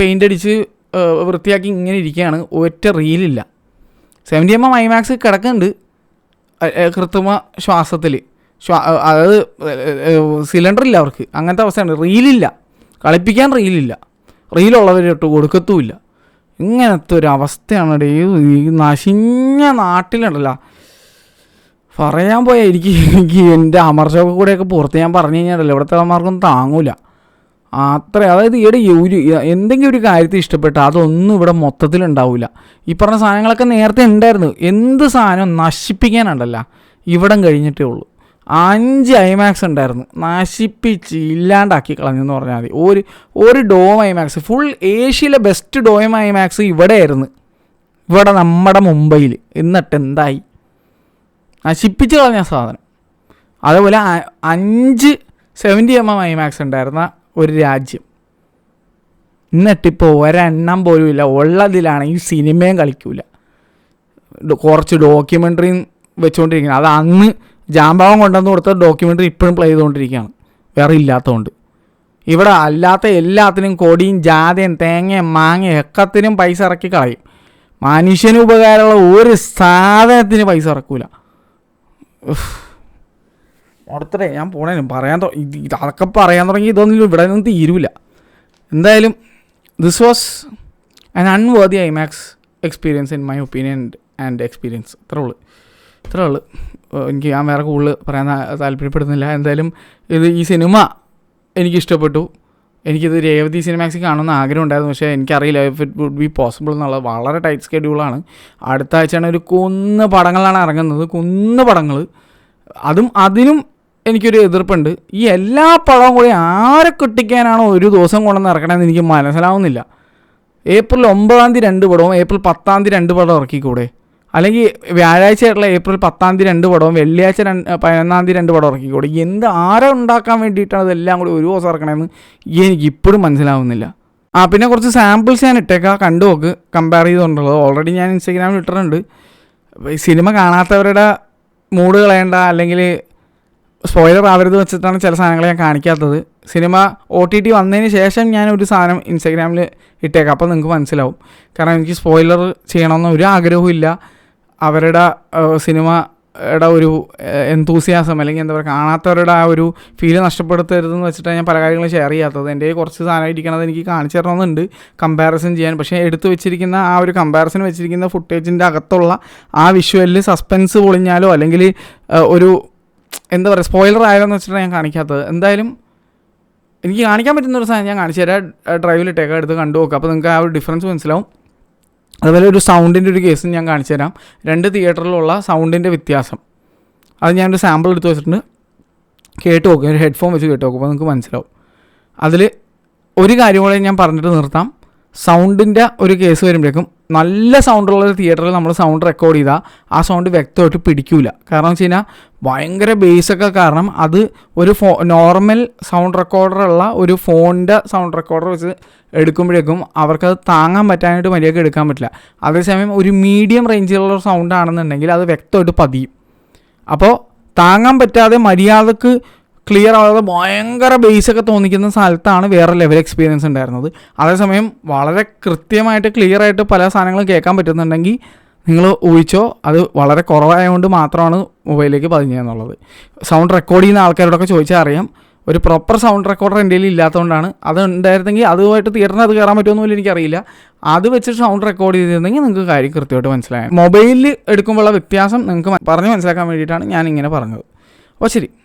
പെയിൻ്റ് അടിച്ച് വൃത്തിയാക്കി ഇങ്ങനെ ഇരിക്കുകയാണ്, ഒറ്റ റീലില്ല. 70mm ഐമാക്സ് കിടക്കുന്നുണ്ട് കൃത്രിമ ശ്വാസത്തിൽ, അതായത് സിലിണ്ടറില്ല അവർക്ക്, അങ്ങനത്തെ അവസ്ഥയാണ്. റീലില്ല, കളിപ്പിക്കാൻ റീലുള്ളവരിട്ട് കൊടുക്കത്തുമില്ല. ഇങ്ങനത്തെ ഒരു അവസ്ഥയാണ് ഈ നശിഞ്ഞ നാട്ടിലുണ്ടല്ലോ. പറയാൻ പോയാൽ എനിക്ക് എൻ്റെ അമർഷമൊക്കെ കൂടെയൊക്കെ പുറത്ത് ഞാൻ പറഞ്ഞു കഴിഞ്ഞാലല്ലോ ഇവിടുത്തെ അമ്മമാർക്കൊന്നും താങ്ങൂല അത്ര. അതായത് ഒരു എന്തെങ്കിലും ഒരു കാര്യത്തിൽ ഇഷ്ടപ്പെട്ട അതൊന്നും ഇവിടെ മൊത്തത്തിലുണ്ടാവില്ല. ഈ പറഞ്ഞ സാധനങ്ങളൊക്കെ നേരത്തെ ഉണ്ടായിരുന്നു. എന്ത് സാധനം നശിപ്പിക്കാനുണ്ടല്ല ഇവിടം കഴിഞ്ഞിട്ടേ ഉള്ളൂ. 5 ഐമാക്സ് ഉണ്ടായിരുന്നു, നശിപ്പിച്ച് ഇല്ലാണ്ടാക്കി കളഞ്ഞെന്ന് പറഞ്ഞാൽ മതി. ഒരു ഡോം ഐമാക്സ്, ഫുൾ ഏഷ്യയിലെ ബെസ്റ്റ് ഡോം ഐമാക്സ് ഇവിടെയായിരുന്നു, ഇവിടെ നമ്മുടെ മുംബൈയിൽ. എന്നിട്ട് എന്തായി? നശിപ്പിച്ച് കളഞ്ഞ സാധനം. അതേപോലെ 5 70mm ഐമാക്സ് ഉണ്ടായിരുന്ന ഒരു രാജ്യം, എന്നിട്ടിപ്പോൾ ഒരെണ്ണം പോലും ഇല്ല. ഉള്ളതിലാണെങ്കിൽ സിനിമയും കളിക്കൂല, കുറച്ച് ഡോക്യുമെൻ്ററിയും വെച്ചുകൊണ്ടിരിക്കുന്നത്. അത് അന്ന് ജാമ്പാവം കൊണ്ടുവന്ന് കൊടുത്ത ഡോക്യുമെൻ്ററി ഇപ്പോഴും പ്ലേ ചെയ്തുകൊണ്ടിരിക്കുകയാണ്, വേറെ ഇല്ലാത്തതുകൊണ്ട്. ഇവിടെ അല്ലാത്ത എല്ലാത്തിനും കൊടിയും ജാതയും തേങ്ങയും മാങ്ങയും എക്കത്തിനും പൈസ ഇറക്കി കളയും. മനുഷ്യന് ഉപകാരമുള്ള ഒരു സാധനത്തിന് പൈസ ഇറക്കൂല. അടുത്തേ ഞാൻ പോണേനും അതൊക്കെ പറയാൻ തുടങ്ങി ഇതൊന്നും ഇവിടെ നിന്നും തീരൂല. എന്തായാലും this was an unworthy IMAX experience in my opinion and experience. ഇത്രേ ഉള്ളൂ. എനിക്ക് ഞാൻ വേറെ കൂടുതൽ പറയാൻ താല്പര്യപ്പെടുന്നില്ല. എന്തായാലും ഈ സിനിമ എനിക്കിഷ്ടപ്പെട്ടു. എനിക്കിത് രേവതി സിനിമാക്സിൽ കാണുമെന്ന് ആഗ്രഹം ഉണ്ടായിരുന്നു, പക്ഷേ എനിക്കറിയില്ല if it would be possible എന്നുള്ളത്. വളരെ ടൈറ്റ് സ്കെഡ്യൂളാണ്. അടുത്ത ആഴ്ചയാണ് ഒരു കുന്ന് പടങ്ങളാണ് ഇറങ്ങുന്നത്, പടങ്ങൾ. അതിനും എനിക്കൊരു എതിർപ്പുണ്ട്. ഈ എല്ലാ പടവും കൂടി ആരെ കിട്ടിക്കാനാണോ ഒരു ദിവസം കൊണ്ടുവന്ന് ഇറക്കണമെന്ന് എനിക്ക് മനസ്സിലാവുന്നില്ല. ഏപ്രിൽ 9 2 പടവും ഏപ്രിൽ 10 2 പടം ഇറക്കിക്കൂടെ? അല്ലെങ്കിൽ വ്യാഴാഴ്ചയായിട്ടുള്ള ഏപ്രിൽ 10 2 പടവും വെള്ളിയാഴ്ച 11 2 പടം ഇറക്കിക്കൂടെ? ആരെ ഉണ്ടാക്കാൻ വേണ്ടിയിട്ടാണ് ഇതെല്ലാം കൂടി ഒരു ദിവസം ഇറക്കണമെന്ന് എനിക്കിപ്പോഴും മനസ്സിലാവുന്നില്ല. പിന്നെ കുറച്ച് സാമ്പിൾസ് ഞാൻ ഇട്ടേക്കാം, കണ്ടു നോക്ക്, കമ്പയർ ചെയ്തുകൊണ്ടുള്ളത്. ഓൾറെഡി ഞാൻ ഇൻസ്റ്റാഗ്രാമിൽ ഇട്ടിട്ടുണ്ട്. സിനിമ കാണാത്തവരുടെ മൂഡ് കളയണ്ട, അല്ലെങ്കിൽ സ്പോയിലർ ആവരുത് വെച്ചിട്ടാണ് ചില സാധനങ്ങൾ ഞാൻ കാണിക്കാത്തത്. സിനിമ OTT വന്നതിന് ശേഷം ഞാനൊരു സാധനം ഇൻസ്റ്റാഗ്രാമിൽ ഇട്ടേക്കാം, അപ്പോൾ നിങ്ങൾക്ക് മനസ്സിലാവും. കാരണം എനിക്ക് സ്പോയിലർ ചെയ്യണമെന്ന് ഒരു ആഗ്രഹവും ഇല്ല. അവരുടെ സിനിമയുടെ ഒരു എന്തൂസിയാസം അല്ലെങ്കിൽ എന്താ പറയുക, കാണാത്തവരുടെ ആ ഒരു ഫീല് നഷ്ടപ്പെടുത്തരുതെന്ന് വെച്ചിട്ടാണ് ഞാൻ പല കാര്യങ്ങളും ഷെയർ ചെയ്യാത്തത്. എൻ്റെ കുറച്ച് സാധനം ഇരിക്കണത് എനിക്ക് കാണിച്ചു തരണമെന്നുണ്ട് കമ്പാരിസൺ ചെയ്യാൻ. പക്ഷേ എടുത്തു വെച്ചിരിക്കുന്ന ആ ഒരു കമ്പാരിസൺ വെച്ചിരിക്കുന്ന ഫുട്ടേജിൻ്റെ അകത്തുള്ള ആ വിഷ്വലിൽ സസ്പെൻസ് പൊളിഞ്ഞാലോ അല്ലെങ്കിൽ ഒരു എന്താ പറയുക സ്പോയിലർ ആയാലോന്ന് വെച്ചിട്ടാണ് ഞാൻ കാണിക്കാത്തത്. എന്തായാലും എനിക്ക് കാണിക്കാൻ പറ്റുന്നൊരു സാധനം ഞാൻ കാണിച്ചു തരാം. ഡ്രൈവിലിട്ടേക്കാം, എടുത്ത് കണ്ടു നോക്കാം, അപ്പോൾ നിങ്ങൾക്ക് ആ ഒരു ഡിഫറൻസ് മനസ്സിലാവും. അതുപോലെ ഒരു സൗണ്ടിൻ്റെ ഒരു കേസും ഞാൻ കാണിച്ചു തരാം. 2 തിയേറ്ററിലുള്ള സൗണ്ടിൻ്റെ വ്യത്യാസം അത് ഞാനൊരു സാമ്പിൾ എടുത്ത് വെച്ചിട്ടുണ്ട്. കേട്ട് നോക്കും, ഒരു ഹെഡ്ഫോൺ വെച്ച് കേട്ട് നോക്കും, അപ്പോൾ നിങ്ങൾക്ക് മനസ്സിലാവും. അതിൽ ഒരു കാര്യം കൂടെ ഞാൻ പറഞ്ഞിട്ട് നിർത്താം. സൗണ്ടിൻ്റെ ഒരു കേസ് വരുമ്പോഴേക്കും നല്ല സൗണ്ടുള്ള ഒരു തിയേറ്ററിൽ നമ്മൾ സൗണ്ട് റെക്കോർഡ് ചെയ്താൽ ആ സൗണ്ട് വ്യക്തമായിട്ട് പിടിക്കില്ല. കാരണം വെച്ച് കഴിഞ്ഞാൽ ഭയങ്കര ബേസൊക്കെ കാരണം അത് ഒരു നോർമൽ സൗണ്ട് റെക്കോർഡറുള്ള ഒരു ഫോണിൻ്റെ സൗണ്ട് റെക്കോർഡർ വെച്ച് എടുക്കുമ്പോഴേക്കും അവർക്കത് താങ്ങാൻ പറ്റാനായിട്ട് മര്യാദയ്ക്ക് എടുക്കാൻ പറ്റില്ല. അതേസമയം ഒരു മീഡിയം റേഞ്ചിലുള്ള സൗണ്ട് ആണെന്നുണ്ടെങ്കിൽ അത് വ്യക്തമായിട്ട് പതിയും. അപ്പോൾ താങ്ങാൻ പറ്റാതെ മര്യാദക്ക് ക്ലിയർ ആവാതെ ഭയങ്കര ബേസൊക്കെ തോന്നിക്കുന്ന സ്ഥലത്താണ് വേറെ ലെവൽ എക്സ്പീരിയൻസ് ഉണ്ടായിരുന്നത്. അതേസമയം വളരെ കൃത്യമായിട്ട് ക്ലിയർ ആയിട്ട് പല സാധനങ്ങളും കേൾക്കാൻ പറ്റുന്നുണ്ടെങ്കിൽ നിങ്ങൾ ഊഹിച്ചോ അത് വളരെ കുറവായതുകൊണ്ട് മാത്രമാണ് മൊബൈലിലേക്ക് പതിഞ്ഞതെന്നുള്ളത്. സൗണ്ട് റെക്കോർഡ് ചെയ്യുന്ന ആൾക്കാരോടൊക്കെ ചോദിച്ചാൽ അറിയാം. ഒരു പ്രോപ്പർ സൗണ്ട് റെക്കോർഡർ എൻ്റെ കയ്യിൽ ഇല്ലാത്തതുകൊണ്ടാണ്. അത് ഉണ്ടായിരുന്നെങ്കിൽ അതുമായിട്ട് തിയേറ്ററിന് അത് കയറാൻ പറ്റുമെന്ന് പോലും എനിക്കറിയില്ല. അത് വെച്ചിട്ട് സൗണ്ട് റെക്കോർഡ് ചെയ്തിരുന്നെങ്കിൽ നിങ്ങൾക്ക് കാര്യം കൃത്യമായിട്ട് മനസ്സിലായി. മൊബൈലിൽ എടുക്കുമ്പോഴുള്ള വ്യത്യാസം നിങ്ങൾക്ക് പറഞ്ഞ് മനസ്സിലാക്കാൻ വേണ്ടിയിട്ടാണ് ഞാൻ ഇങ്ങനെ പറഞ്ഞത്. അപ്പോൾ ശരി.